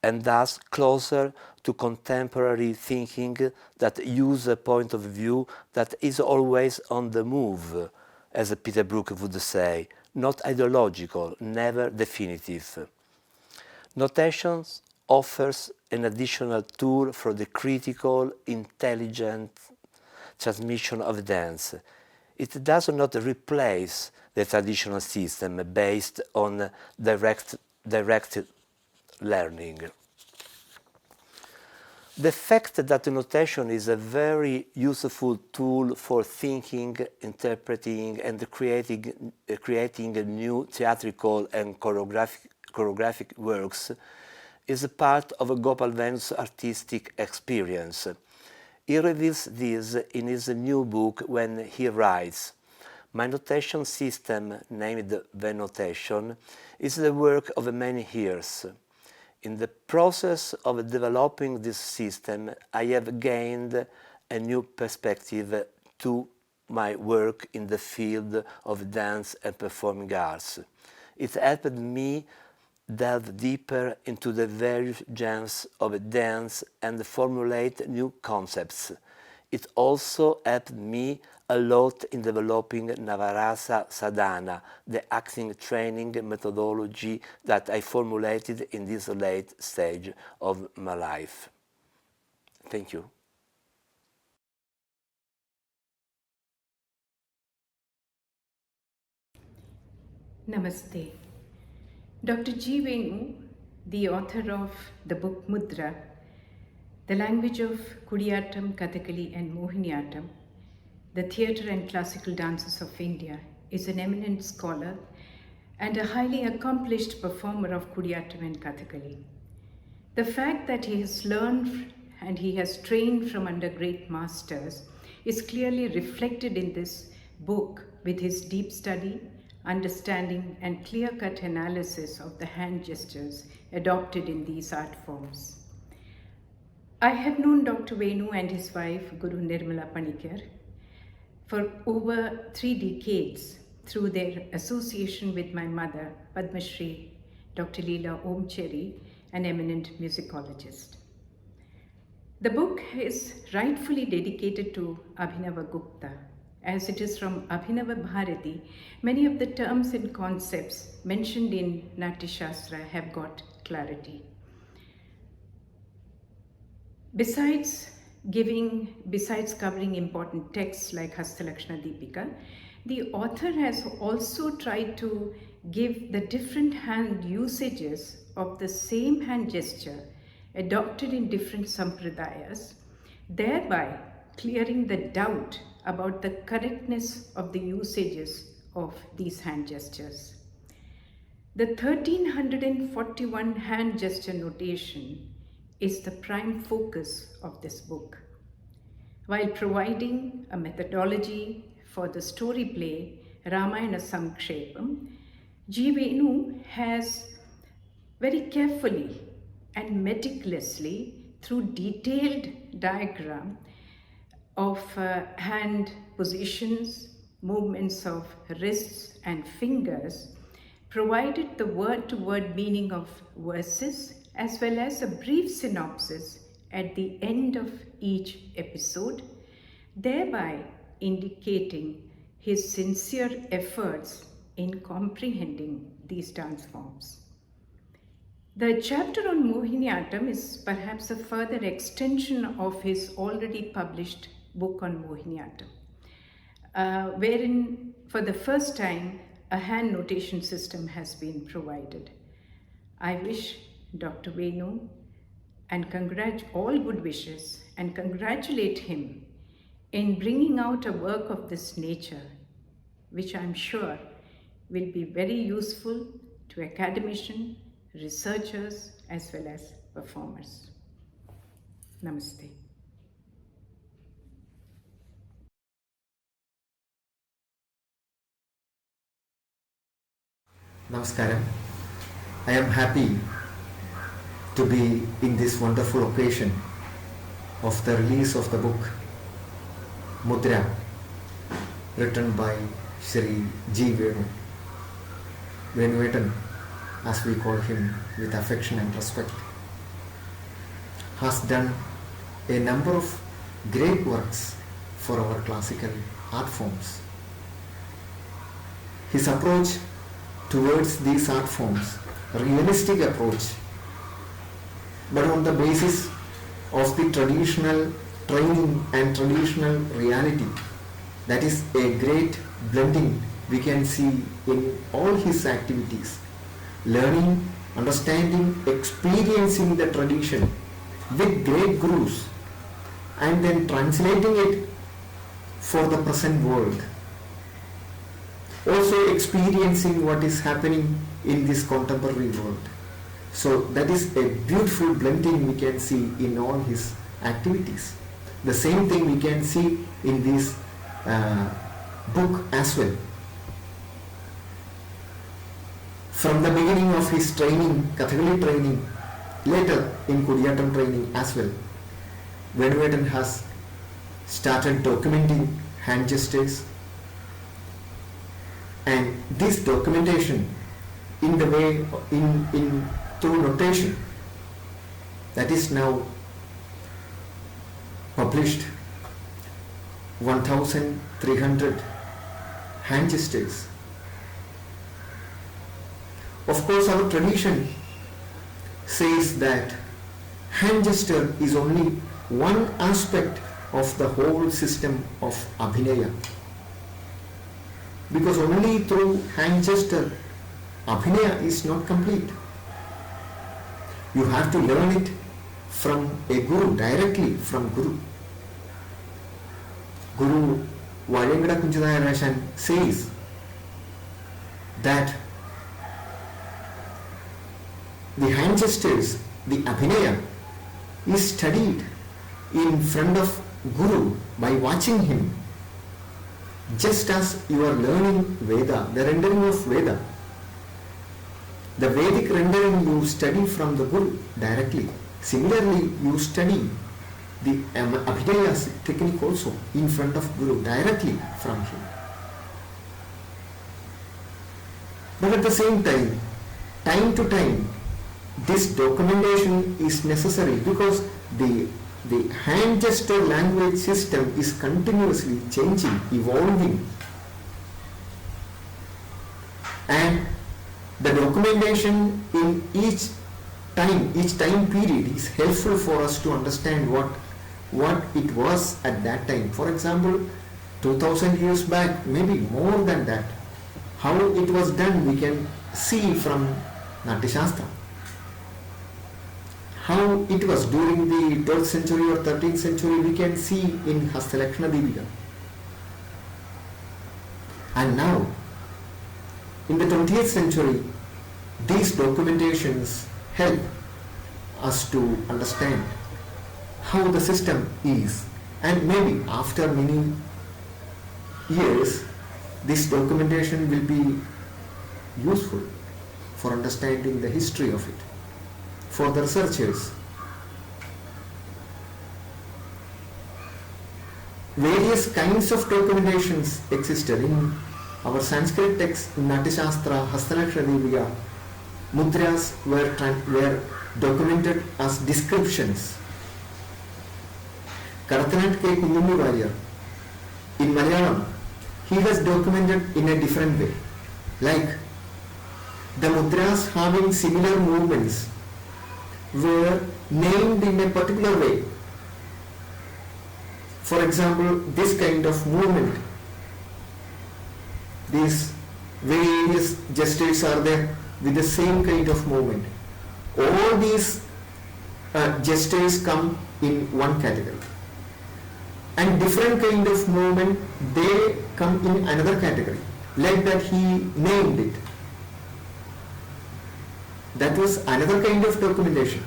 and thus closer to contemporary thinking that use a point of view that is always on the move, as Peter Brook would say, not ideological, never definitive. Notations offers an additional tool for the critical, intelligent transmission of dance. It does not replace the traditional system based on direct learning. The fact that notation is a very useful tool for thinking, interpreting, and creating new theatrical and choreographic works is a part of Gopal Venu's artistic experience. He reveals this in his new book when he writes, "My notation system, named Venotation, is the work of many years. In the process of developing this system, I have gained a new perspective to my work in the field of dance and performing arts. It helped me delve deeper into the various genres of dance and formulate new concepts. It also helped me a lot in developing Navarasa Sadhana, the acting training methodology that I formulated in this late stage of my life." Thank you. Namaste. Dr. G. Venu, the author of the book MUDRA, The Language of Kutiyattam, Kathakali and Mohiniyattam, the Theatre and Classical Dances of India, is an eminent scholar and a highly accomplished performer of Kutiyattam and Kathakali. The fact that he has learned and he has trained from under great masters is clearly reflected in this book with his deep study, understanding and clear-cut analysis of the hand gestures adopted in these art forms. I have known Dr. Venu and his wife, Guru Nirmala Panikar, for over 3 decades through their association with my mother, Padma Shri, Dr. Leela Omcheri, an eminent musicologist. The book is rightfully dedicated to Abhinava Gupta. As it is from Abhinava Bharati, many of the terms and concepts mentioned in Natya Shastra have got clarity. Besides covering important texts like Hastalakshana Deepika, the author has also tried to give the different hand usages of the same hand gesture adopted in different sampradayas, thereby clearing the doubt about the correctness of the usages of these hand gestures. The 1341 hand gesture notation is the prime focus of this book. While providing a methodology for the story play Ramayana Samkshepam, G. Venu has very carefully and meticulously, through detailed diagram of hand positions, movements of wrists and fingers, provided the word-to-word meaning of verses as well as a brief synopsis at the end of each episode, thereby indicating his sincere efforts in comprehending these dance forms. The chapter on Mohiniyattam is perhaps a further extension of his already published book on Mohiniyattam, wherein for the first time a hand notation system has been provided. I wish Dr. Venu and all good wishes and congratulate him in bringing out a work of this nature, which I'm sure will be very useful to academicians, researchers, as well as performers. Namaste. Namaskaram. I am happy to be in this wonderful occasion of the release of the book MUDRA, written by Shri G. Venu. Venuvattan, as we call him with affection and respect, has done a number of great works for our classical art forms. His approach towards these art forms, a realistic approach, but on the basis of the traditional training and traditional reality, that is a great blending we can see in all his activities. Learning, understanding, experiencing the tradition with great gurus and then translating it for the present world. Also experiencing what is happening in this contemporary world. So that is a beautiful blending we can see in all his activities. The same thing we can see in this book as well. From the beginning of his training, Kathakali training, later in Kutiyattam training as well, Venuvattan has started documenting hand gestures, and this documentation in the way through notation, that is now published 1,300 hand gestures. Of course, our tradition says that hand gesture is only one aspect of the whole system of Abhinaya. Because only through hand gesture, Abhinaya is not complete. You have to learn it from a guru, directly from guru. Guru Vayangada Kunjadayarashan says that the hand gestures, the Abhinaya, is studied in front of Guru by watching him. Just as you are learning Veda, the rendering of Veda, the Vedic rendering you study from the Guru directly. Similarly, you study the Abhinaya technique also in front of Guru, directly from him. But at the same time to time, this documentation is necessary because the the hand gesture language system is continuously changing, evolving, and the documentation in each time period is helpful for us to understand what it was at that time. For example, 2000 years back, maybe more than that, how it was done we can see from Natya Shastra. How it was during the 12th century or 13th century we can see in Hastalakshana Deepika. And now, in the 20th century, these documentations help us to understand how the system is, and maybe after many years this documentation will be useful for understanding the history of it for the researchers. Various kinds of documentations existed in our Sanskrit text, Natya Shastra, Hastalakshana Deepika. Mudras were documented as descriptions. Karathanat K. Kundumi Varya, in Malayalam, he has documented in a different way. Like the mudras having similar movements were named in a particular way. For example, this kind of movement, these various gestures are there with the same kind of movement. All these gestures come in one category, and different kind of movement they come in another category. Like that he named it. That was another kind of documentation.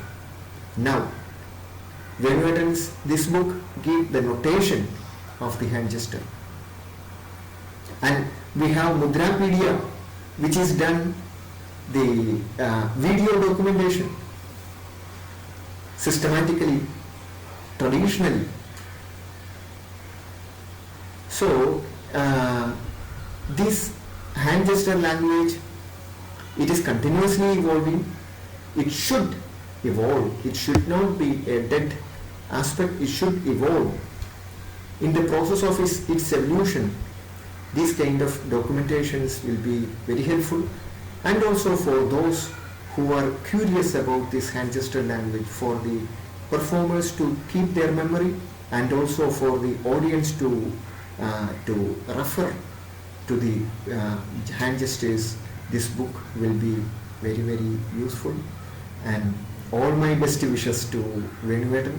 Now, Venuatan's this book gives the notation of the hand gesture, and we have Mudrapedia, which is done the video documentation systematically, traditionally. So this hand gesture language, it is continuously evolving. It should evolve. It should not be a dead aspect. It should evolve. In the process of its evolution, these kind of documentations will be very helpful, and also for those who are curious about this hand gesture language, for the performers to keep their memory, and also for the audience to refer to the hand gestures. This book will be very, very useful, and all my best wishes to Venuatan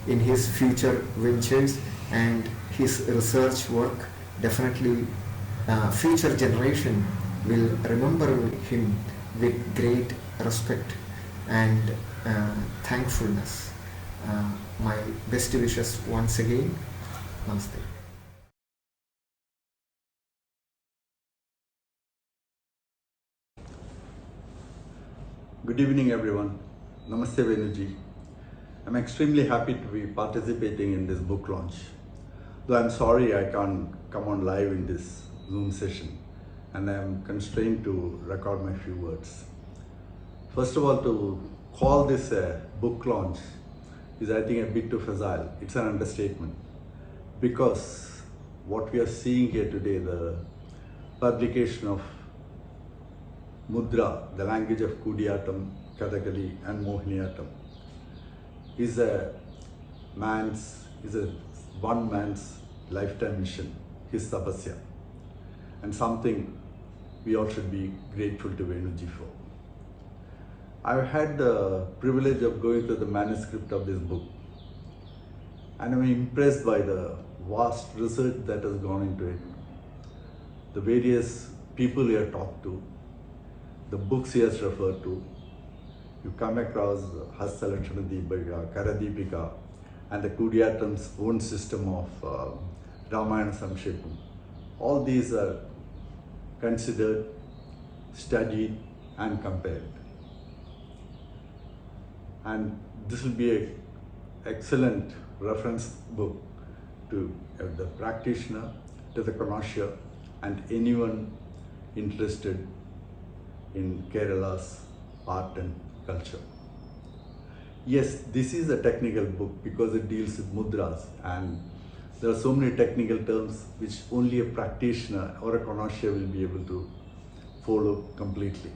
in his future ventures and his research work. Definitely future generation will remember him with great respect and thankfulness. My best wishes once again. Namaste. Good evening, everyone. Namaste, Venuji. I'm extremely happy to be participating in this book launch. Though I'm sorry I can't come on live in this Zoom session, and I'm constrained to record my few words. First of all, to call this a book launch is, I think, a bit too facile. It's an understatement, because what we are seeing here today, the publication of MUDRA, the language of Kutiyattam, Kathakali and Mohiniyattam, is one man's lifetime mission, his tapasya, and something we all should be grateful to Venuji for. I've had the privilege of going through the manuscript of this book, and I'm impressed by the vast research that has gone into it, the various people he has talked to, the books he has referred to. You come across Hastalakshana Deepika, Karadipika, and the Kutiyattam's own system of Ramayana Samshepam. All these are considered, studied and compared. And this will be an excellent reference book to the practitioner, to the connoisseur, and anyone interested in Kerala's art and culture. yes, this is a technical book because it deals with mudras, and there are so many technical terms which only a practitioner or a connoisseur will be able to follow completely.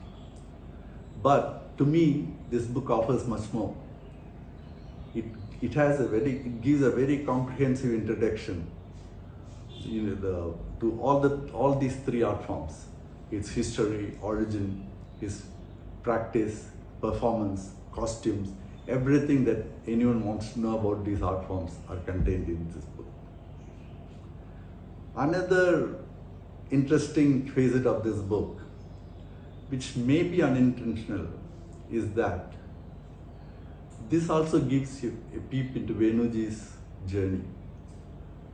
But to me, this book offers much more. It gives a very comprehensive introduction, to all these three art forms: its history, origin, its practice, performance, costumes. Everything that anyone wants to know about these art forms are contained in this book. Another interesting facet of this book, which may be unintentional, is that this also gives you a peep into Venuji's journey.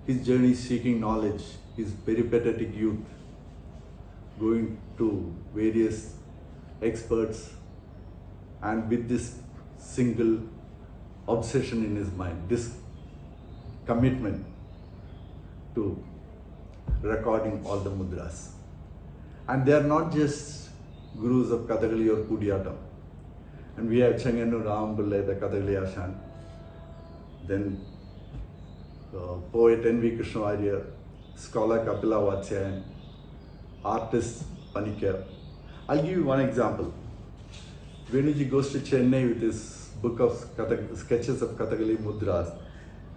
His journey seeking knowledge, his peripatetic youth, going to various experts, and with this single obsession in his mind, this commitment to recording all the mudras. And they are not just gurus of Kathakali or Kutiyattam. And we have Chenganu Rambulle, the Kathakali Ashan, then poet N.V. Krishnavarya, scholar Kapila Vatsyayan, artist Panikar. I'll give you one example. Venuji goes to Chennai with his book of sketches of Kathakali mudras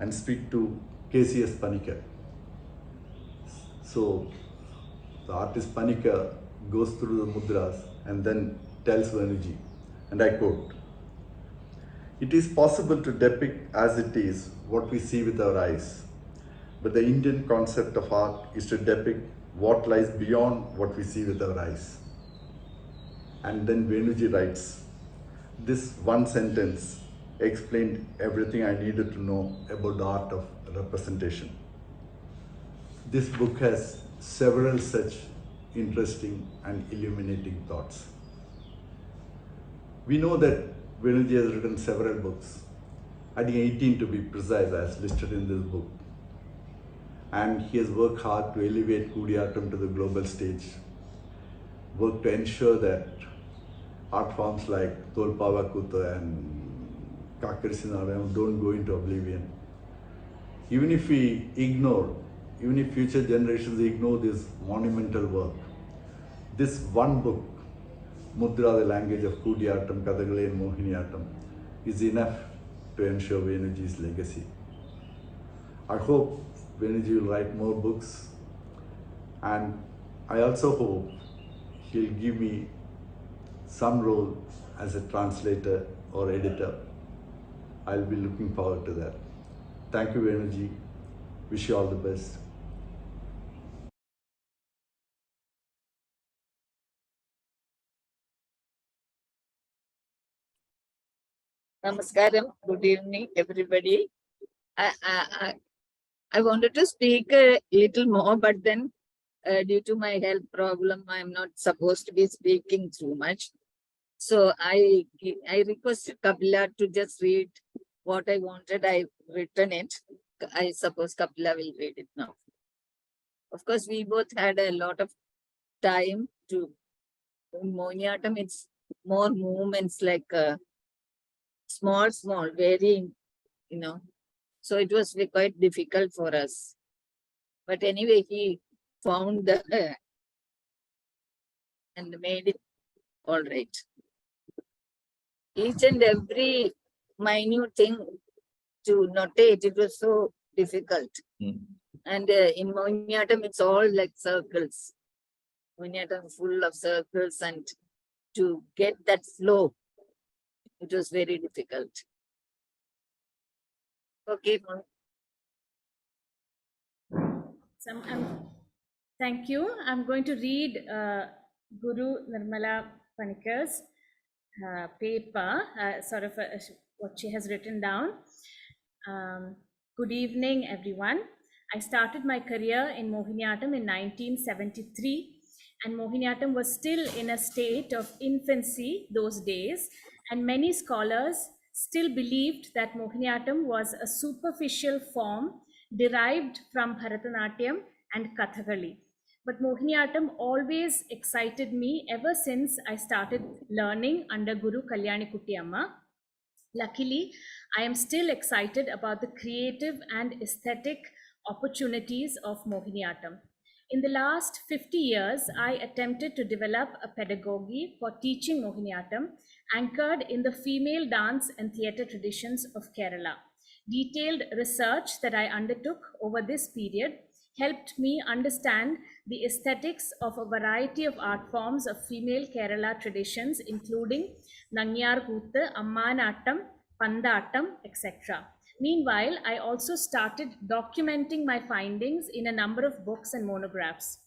and speak to KCS Panikar. So the artist Panikar goes through the mudras and then tells Venuji, and I quote, "It is possible to depict as it is what we see with our eyes, but the Indian concept of art is to depict what lies beyond what we see with our eyes." And then Venuji writes, "This one sentence explained everything I needed to know about the art of representation." This book has several such interesting and illuminating thoughts. We know that Venuji has written several books, I think 18 to be precise, as listed in this book. And he has worked hard to elevate Kutiyattam to the global stage, worked to ensure that art forms like Tolpava Kutha and Kakarisinadam don't go into oblivion. Even if future generations ignore this monumental work, this one book, Mudra, the language of Kutiyattam, Kathakali and Mohiniyattam, is enough to ensure Venuji's legacy. I hope Venuji will write more books, and I also hope he'll give me some role as a translator or editor. I'll be looking forward to that. Thank you, Venuji. Wish you all the best. Namaskaram. Good evening, everybody. I wanted to speak a little more, but then due to my health problem, I'm not supposed to be speaking too much. So I requested Kapila to just read what I wanted. I've written it. I suppose Kapila will read it now. Of course, we both had a lot of time to. In Mohiniyattam, it's more movements like small, very, so it was quite difficult for us. But anyway, he found and made it all right. Each and every minute thing to notate, it was so difficult. And in Mohiniyattam, it's all like circles. Mohiniyattam full of circles, and to get that flow, it was very difficult. Okay. Thank you. I'm going to read Guru Nirmala Panikar's paper, what she has written down. Good evening, everyone. I started my career in Mohiniyattam in 1973, and Mohiniyattam was still in a state of infancy those days, and many scholars still believed that Mohiniyattam was a superficial form derived from Bharatanatyam and Kathakali. But Mohiniyattam always excited me ever since I started learning under Guru Kalyani Kutiyamma. Luckily, I am still excited about the creative and aesthetic opportunities of Mohiniyattam. In the last 50 years, I attempted to develop a pedagogy for teaching Mohiniyattam anchored in the female dance and theatre traditions of Kerala. Detailed research that I undertook over this period helped me understand the aesthetics of a variety of art forms of female Kerala traditions, including Nanyar Kuttu, Ammanattam, Pandattam, etc. Meanwhile, I also started documenting my findings in a number of books and monographs.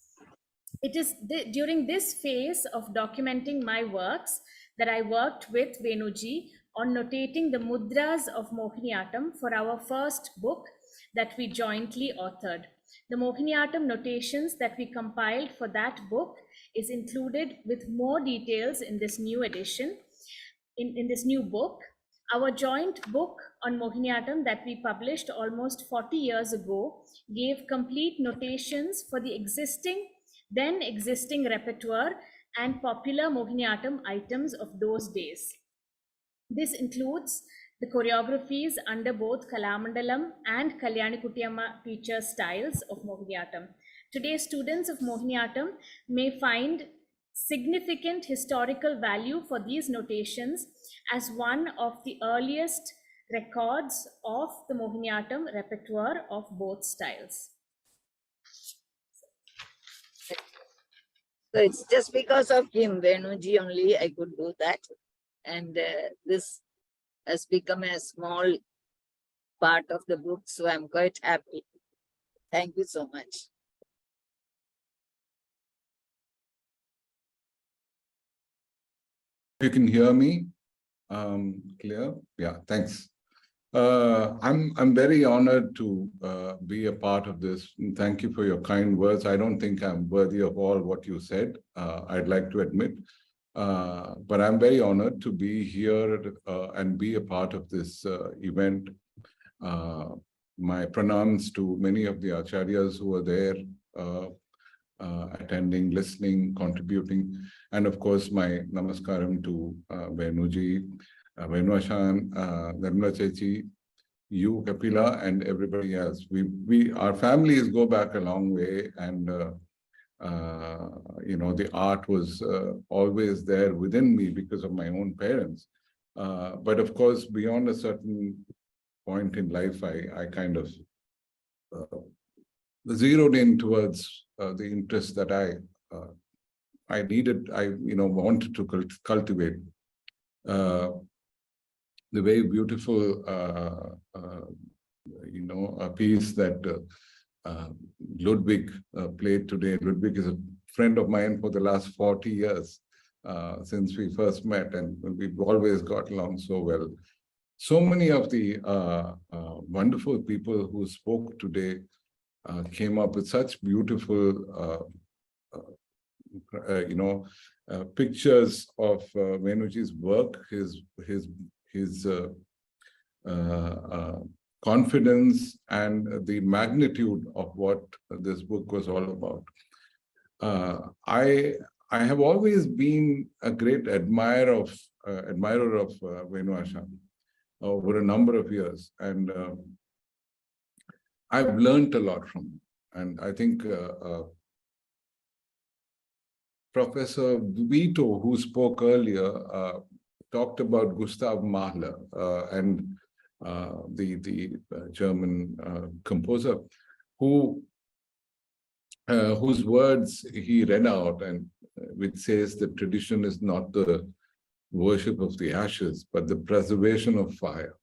It is during this phase of documenting my works that I worked with Venuji on notating the mudras of Mohiniyattam for our first book that we jointly authored. The Mohiniyattam notations that we compiled for that book is included with more details in this new edition, in this new book. Our joint book on Mohiniyattam that we published almost 40 years ago gave complete notations for the then existing repertoire and popular Mohiniyattam items of those days. This includes the choreographies under both Kalamandalam and Kalyani Kutiyamma teacher styles of Mohiniyattam. Today, students of Mohiniyattam may find significant historical value for these notations as one of the earliest records of the Mohiniyattam repertoire of both styles. So it's just because of him, Venuji, only I could do that. And this has become a small part of the book, so I'm quite happy. Thank you so much. You can hear me clear? Yeah, thanks. I'm very honored to be a part of this. Thank you for your kind words. I don't think I'm worthy of all what you said, I'd like to admit. But I'm very honored to be here and be a part of this event. My pranams to many of the acharyas who are there attending, listening, contributing, and of course my namaskaram to Venuji, Venu Ashan, Nirmala Chechi, you, Kapila, and everybody else. Our families go back a long way, and you know, the art was always there within me because of my own parents. But of course, beyond a certain point in life, I kind of zeroed in towards the interest that I needed, wanted to cultivate. The very beautiful, a piece that Ludwig played today. Ludwig is a friend of mine for the last 40 years, since we first met, and we've always got along so well. So many of the wonderful people who spoke today came up with such beautiful, pictures of Venuji's work, his confidence, and the magnitude of what this book was all about. I have always been a great admirer of Venu Ashan over a number of years, and I've learned a lot from him. And I think Professor Vito, who spoke earlier, talked about Gustav Mahler and the German composer, whose words he read out, and which says that tradition is not the worship of the ashes, but the preservation of fire.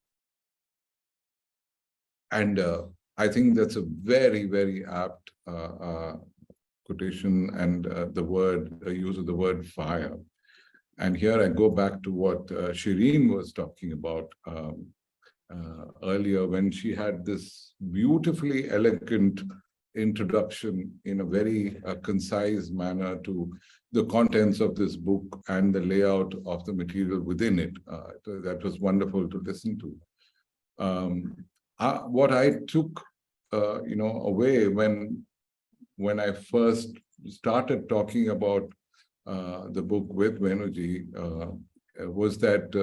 And I think that's a very, very apt quotation, and the use of the word fire. And here I go back to what Shireen was talking about earlier, when she had this beautifully elegant introduction in a very concise manner to the contents of this book and the layout of the material within it. That was wonderful to listen to. What I took, away when I first started talking about the book with Venuji was that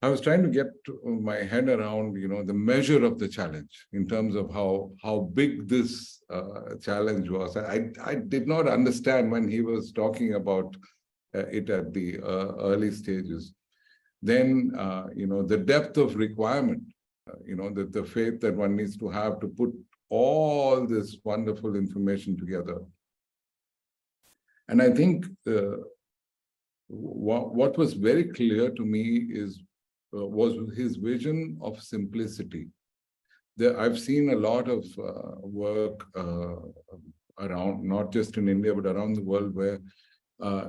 I was trying to get my head around, the measure of the challenge in terms of how big this challenge was. I did not understand when he was talking about it at the early stages. Then, the depth of requirement, the faith that one needs to have to put all this wonderful information together. And I think what was very clear to me was his vision of simplicity. I've seen a lot of work around, not just in India, but around the world, where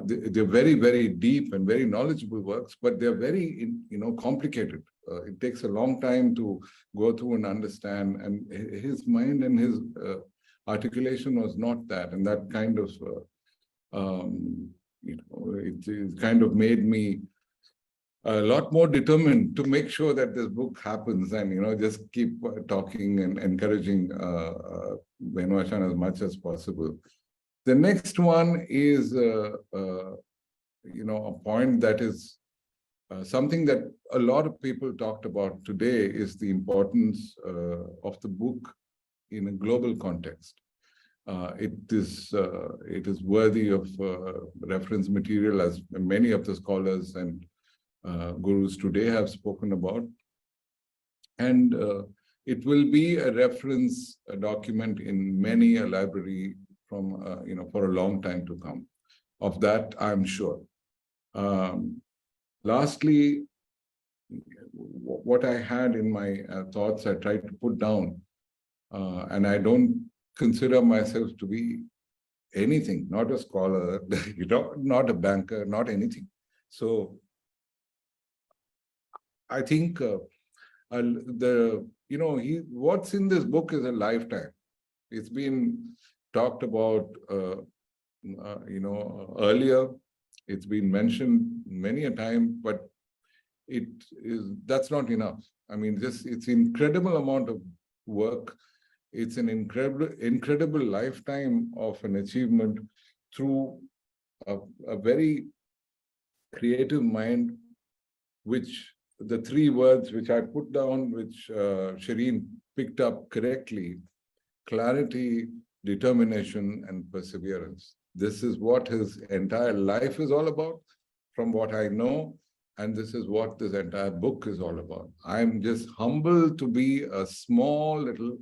they're very, very deep and very knowledgeable works, but they're very, complicated. It takes a long time to go through and understand. And his mind and his articulation was not that. And that kind of, it kind of made me a lot more determined to make sure that this book happens, and just keep talking and encouraging Venuachan as much as possible. The next one is a point that is something that a lot of people talked about today, is the importance of the book in a global context. It is worthy of reference material, as many of the scholars and gurus today have spoken about. And it will be a reference document in many a library from, for a long time to come. Of that, I'm sure. Lastly, what I had in my thoughts, I tried to put down, and I don't consider myself to be anything, not a scholar, not a banker, not anything. So I think what's in this book is a lifetime. It's been talked about, earlier. It's been mentioned many a time, but that's not enough. I mean, it's incredible amount of work. It's an incredible lifetime of an achievement through a very creative mind, which the three words which I put down, which Shireen picked up correctly: clarity, determination, and perseverance. This is what his entire life is all about, from what I know, and this is what this entire book is all about. I'm just humbled to be a small little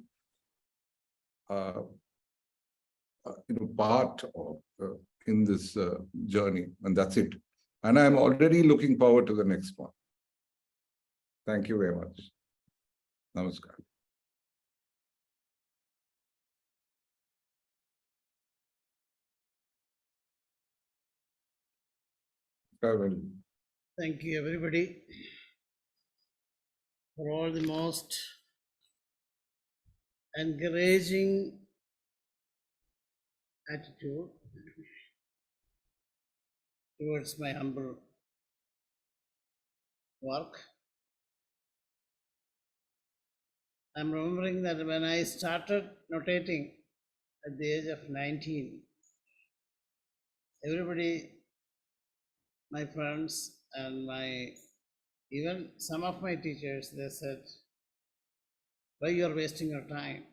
part of in this journey, and that's it. And I'm already looking forward to the next one. Thank you very much. Namaskar. Thank you, everybody, for all the most encouraging attitude towards my humble work. I'm remembering that when I started notating at the age of 19, everybody, my friends and even some of my teachers, they said, why you are wasting your time?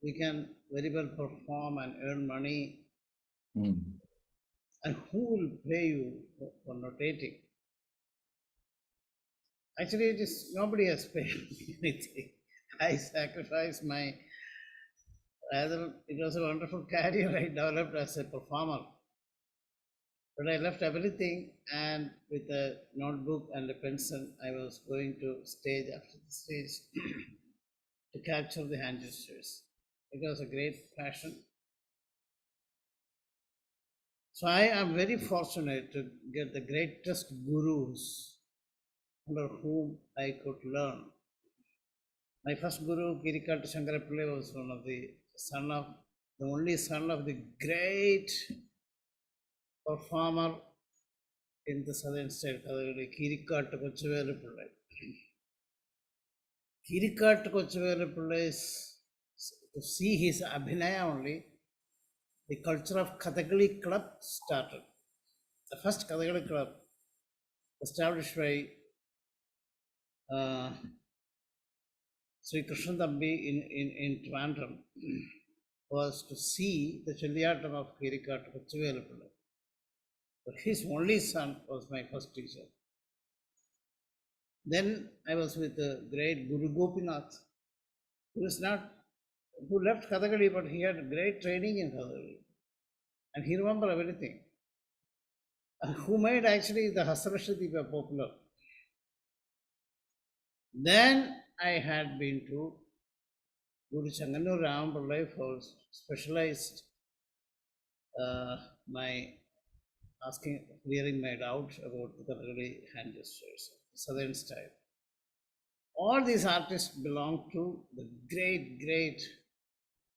We can very well perform and earn money. And who will pay you for notating? Actually, it is nobody has paid me anything. I sacrificed it was a wonderful career I developed as a performer. But I left everything, and with a notebook and a pencil, I was going to stage after the stage to capture the hand gestures. It was a great passion. So I am very fortunate to get the greatest gurus under whom I could learn. My first guru, Kirikattu Shankarapillai, was the only son of the great performer in the southern state, Kirikattu Kochuvellapillai. Kirikattu Kochuvellapillai, to see his abhinaya only, the culture of Kathakali club started. The first Kathakali club established by Sri Krishna Thambi in Trivandrum was to see the Culmination of Kirikattu Kochuvelapilla. But his only son was my first teacher. Then I was with the great Guru Gopinath, who left Kathakali, but he had great training in Kathakali. And he remembered everything. And who made actually the Hasarashadipa popular. Then I had been to Guru Changanur Ramapillai for specialized clearing my doubt about the Kathakali hand gestures, southern style. All these artists belong to the great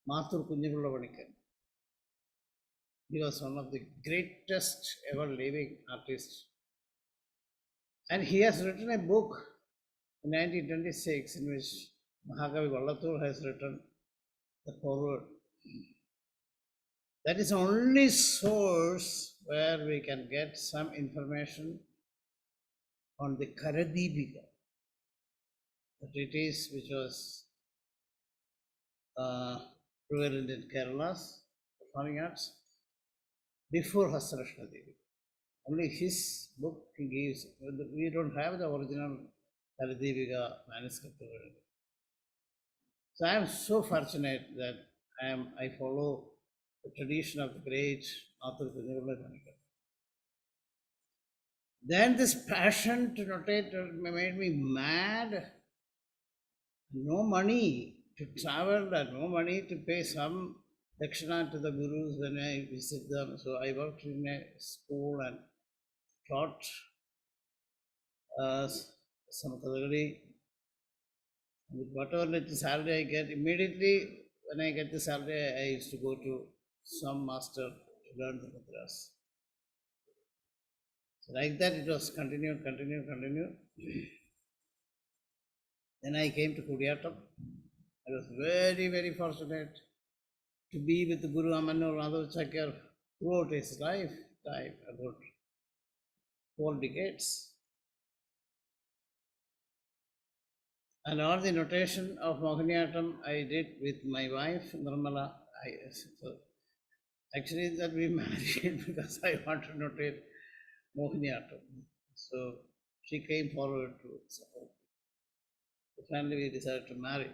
Mathur Kunjapillavanikkan. He was one of the greatest ever living artists. And he has written a book in 1926 in which Mahakavi Vallathur has written the foreword. That is the only source where we can get some information on the Karadipika, the treatise which was prevalent in Kerala's performing arts before Hasarashna Devi. Only his book he gives. We don't have the original Karadipika manuscript. So I am so fortunate that I follow the tradition of the great author Kunjapillavanikkan. Then this passion to notate made me mad. No money to travel and no money to pay some dakshina to the gurus when I visit them. So I worked in a school and taught some Kathakali. With whatever little salary I get, immediately when I get the salary, I used to go to some master to learn the mudras. So like that it was continue. Then I came to Kutiyattam. I was very fortunate to be with the Guru Amanur Madhavacharya throughout his lifetime, about 4 decades. And all the notation of Mohiniyattam I did with my wife, Nirmala. Actually, that we married because I want to notate Mohiniyattam. So she came forward to support. Finally, we decided to marry.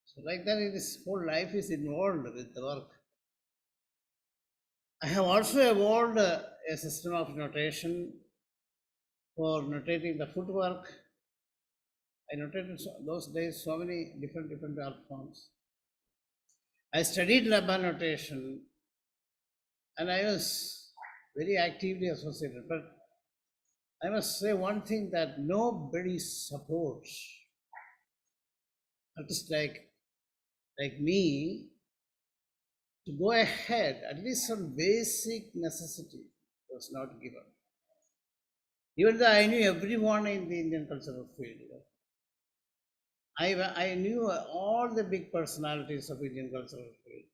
So like that, this whole life is involved with the work. I have also evolved a system of notation for notating the footwork. I notated those days so many different art forms. I studied Labha notation and I was very actively associated. But I must say one thing, that nobody supports artists like me to go ahead. At least some basic necessity was not given. Even though I knew everyone in the Indian cultural field. I knew all the big personalities of Indian cultural field.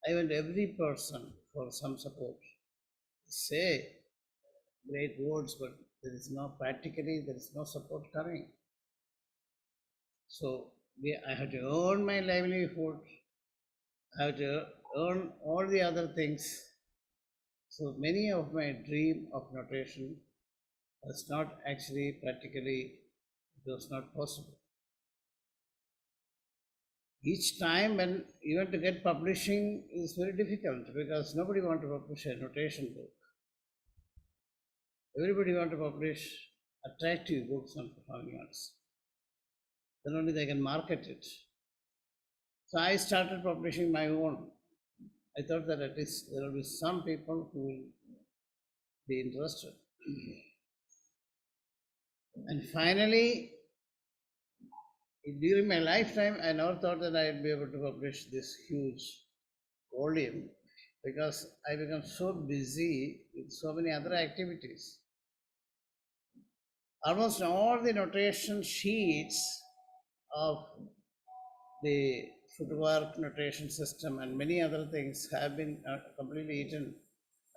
I went every person for some support. Say great words, but there is no support coming. So I had to earn my livelihood. I had to earn all the other things. So many of my dream of notation was not actually practically, it was not possible. Each time when even to get publishing is very difficult because nobody wants to publish a notation book. Everybody wants to publish attractive books on performing arts. Then only they can market it. So I started publishing my own. I thought that at least there will be some people who will be interested. And finally, during my lifetime, I never thought that I would be able to publish this huge volume because I become so busy with so many other activities. Almost all the notation sheets of the footwork notation system and many other things have been completely eaten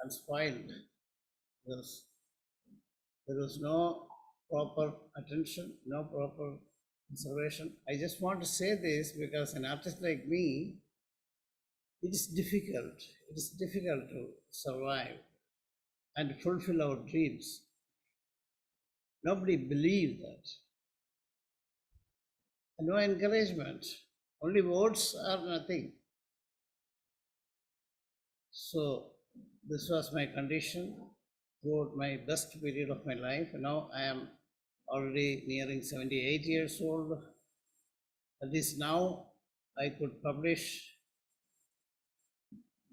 and spoiled. There was no proper attention, no proper observation. I just want to say this because an artist like me, it is difficult. It is difficult to survive and fulfill our dreams. Nobody believes that. And no encouragement. Only words are nothing. So this was my condition throughout my best period of my life. Now I am already nearing 78 years old. At least now I could publish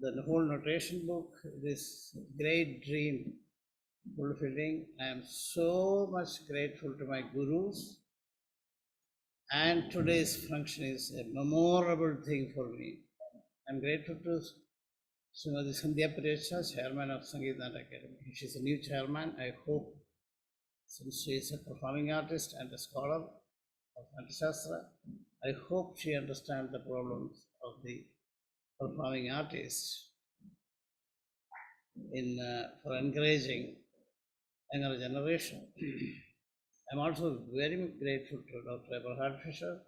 the whole notation book. This great dream fulfilling. I am so much grateful to my gurus. And today's function is a memorable thing for me. I'm grateful to Srimati Sandhya Purecha, chairman of Sangeet Nata Academy. She's a new chairman. I hope, since she is a performing artist and a scholar of Natashastra, I hope she understands the problems of the performing artists for encouraging younger generation. I'm also very grateful to Dr. Eberhard Fischer.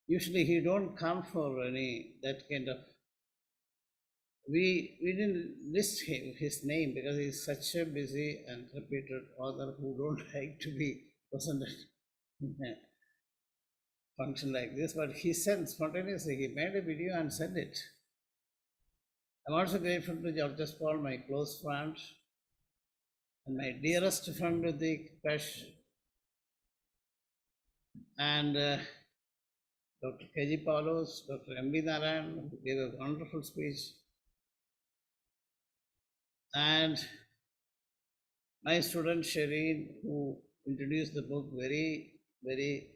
Usually he don't come for any that kind of. We didn't list his name because he's such a busy and reputed author who don't like to be present in a function like this. But he sent spontaneously. He made a video and sent it. I'm also grateful to Georges Paul, my close friend, and my dearest friend with the Pesh, and Dr. K.G. Paulos, Dr. M.B. Narayan, who gave a wonderful speech, and my student Shireen, who introduced the book very, very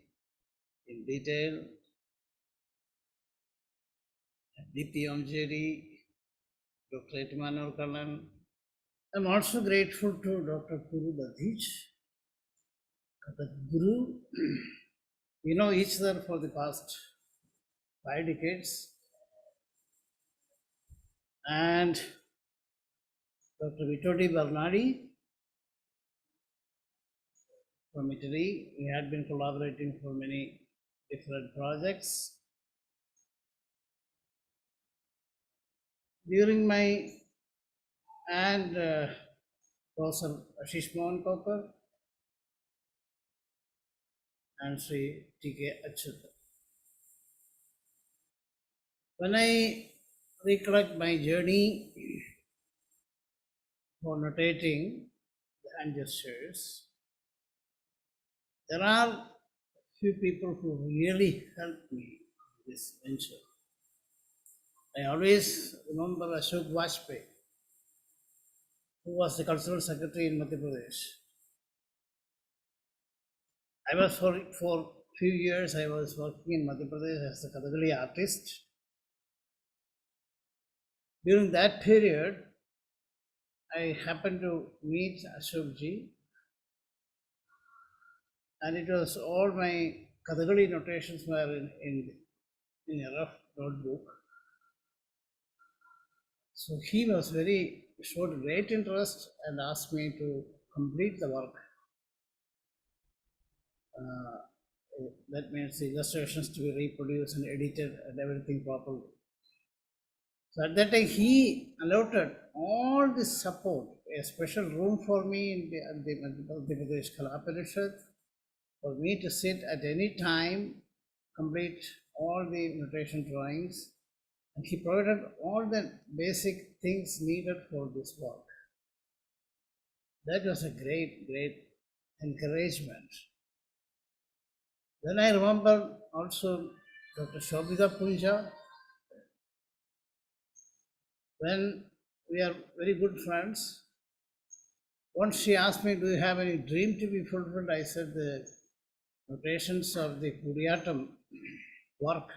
in detail, Deepthi Omjeri, Dr. Etimanur Kallan. I'm also grateful to Dr. Guru Dadhich, the Guru. We know each other for the past 5 decades. And Dr. Vitodi Bernardi from Italy. We had been collaborating for many different projects. During my and Professor Ashish Mohan Popper and Sri T.K. Achyuta. When I recollect my journey for notating the hand gestures, there are few people who really helped me in this venture. I always remember Ashok Vajpayee, who was the cultural secretary in Madhya Pradesh. I was for few years, I was working in Madhya Pradesh as a Kathakali artist. During that period, I happened to meet Ashokji, and it was all my Kathakali notations were in a rough notebook. So he was showed great interest and asked me to complete the work. That means the illustrations to be reproduced and edited and everything properly. So at that time, he allotted all this support, a special room for me in the Madhya Pradesh Kala Parishad, for me to sit at any time, complete all the notation drawings. And he provided all the basic things needed for this work. That was a great, great encouragement. Then I remember also Dr. Shobhita Punja. When we are very good friends, once she asked me, do you have any dream to be fulfilled? I said the notations of the Kutiyattam work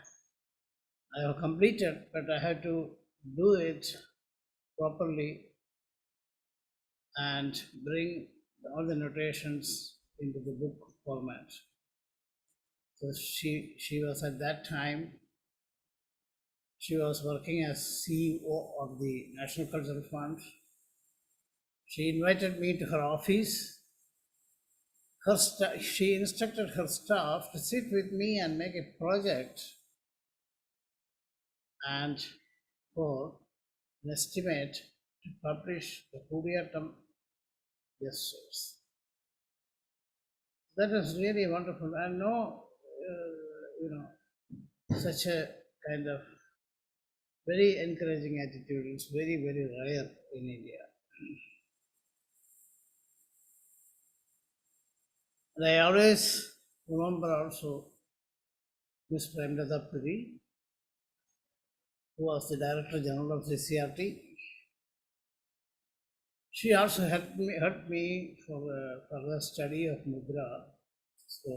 I have completed, but I had to do it properly and bring all the notations into the book format. So she was at that time, she was working as CEO of the National Cultural Fund. She invited me to her office. she instructed her staff to sit with me and make a project and for an estimate to publish the Kutiyattam gestures. That was really wonderful. I know, such a kind of very encouraging attitude is very, very rare in India. And I always remember also Ms. Premlata Puri, who was the Director General of the CRT. She also helped me for further study of MUDRA. So,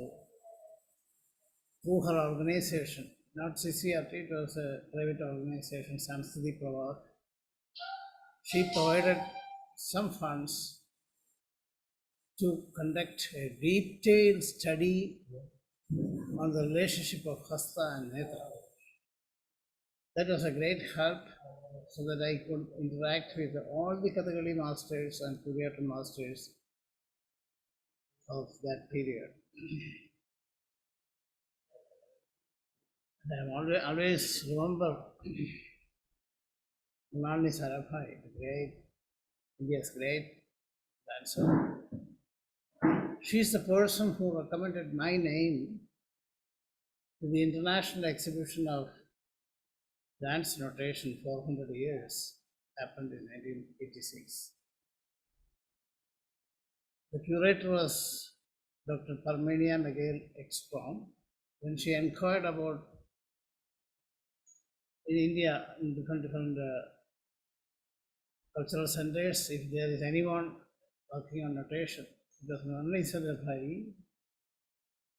through her organization, not CCRT, it was a private organization, Samskriti Pravak. She provided some funds to conduct a detailed study on the relationship of Hasta and Netra. That was a great help so that I could interact with all the Kathakali masters and Kutiyattam masters of that period. And I always remember Malini Sarabhai, the great, India's great dancer. She's the person who recommended my name to the International Exhibition of Dance Notation 400 years, happened in 1986. The curator was Dr. Parmenia Miguel Ekstrom. When she inquired about in India, in different cultural centers, if there is anyone working on notation, it was Malini Sarabhai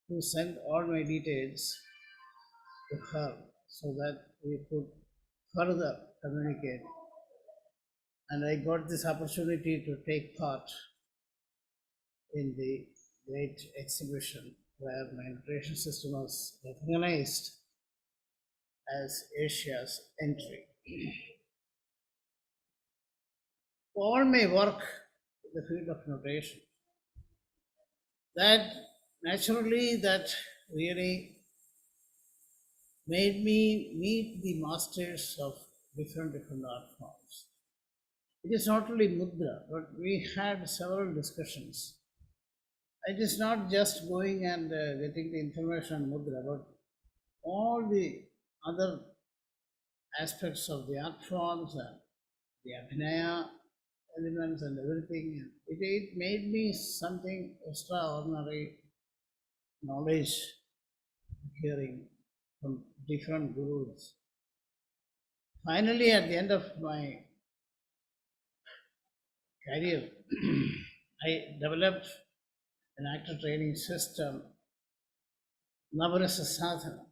who sent all my details to her so that we could further communicate. And I got this opportunity to take part in the great exhibition where my notation system was recognized as Asia's entry. All my work in the field of notation, that naturally that really made me meet the masters of different art forms. It is not only Mudra, but we had several discussions. It is not just going and getting the information on Mudra, but all the other aspects of the art forms and the Abhinaya elements and everything. It made me something extraordinary knowledge hearing from different gurus. Finally, at the end of my career, I developed an actor training system, Navarasa Sadhana.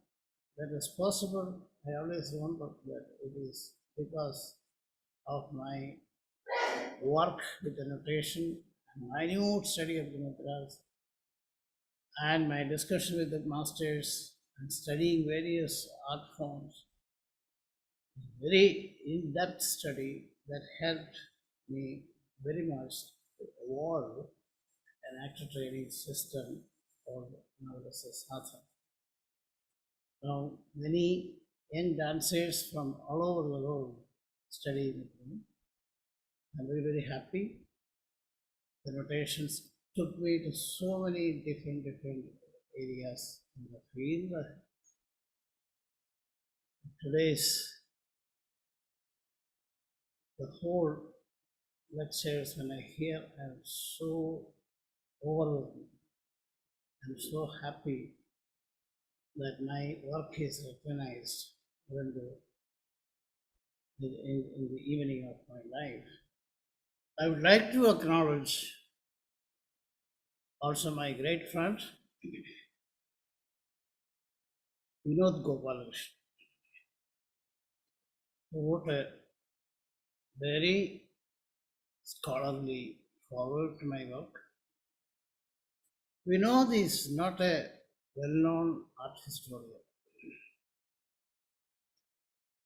That is possible. I always remember that it is because of my work with the notation and minute study of the mudras and my discussion with the masters and studying various art forms. Very in-depth study that helped me very much to evolve an actor training system called Navarasa Sadhana. Now, many young dancers from all over the world study with me. I'm very, very happy. The notations took me to so many different areas in the field. Today's the whole lectures when I hear, I'm so overwhelmed. I'm so happy that my work is recognized in the evening of my life. I would like to acknowledge also my great friend, Vinod Gopalakrishnan, who wrote a very scholarly foreword to my work. Vinod is not a well-known art historian.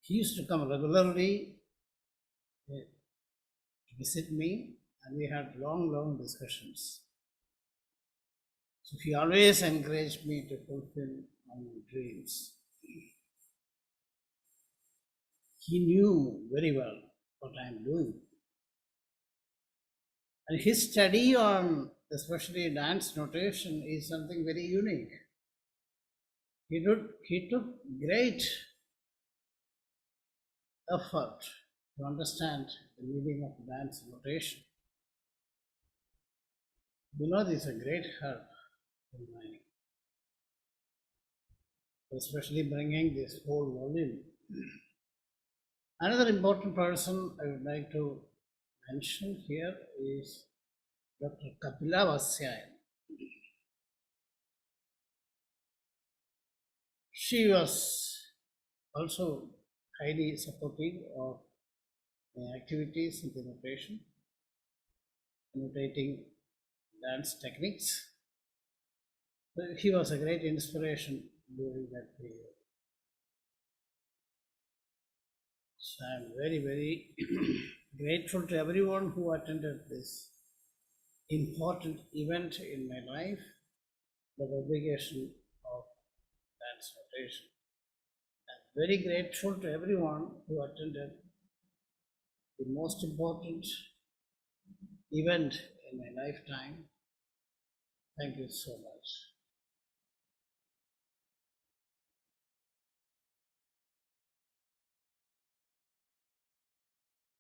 He used to come regularly to visit me, and we had long discussions. So he always encouraged me to fulfill my dreams. He knew very well what I am doing. And his study on especially dance notation is something very unique. He took great effort to understand the meaning of dance notation. Vinod is a great help in my, especially bringing this whole volume. Another important person I would like to mention here is Dr. Kapila Vasyayan. She was also highly supportive of my activities in the notation, notating dance techniques. He was a great inspiration during that period. So I'm very, very grateful to everyone who attended this important event in my life, the publication of dance notation. I'm very grateful to everyone who attended the most important event in my lifetime. Thank you so much.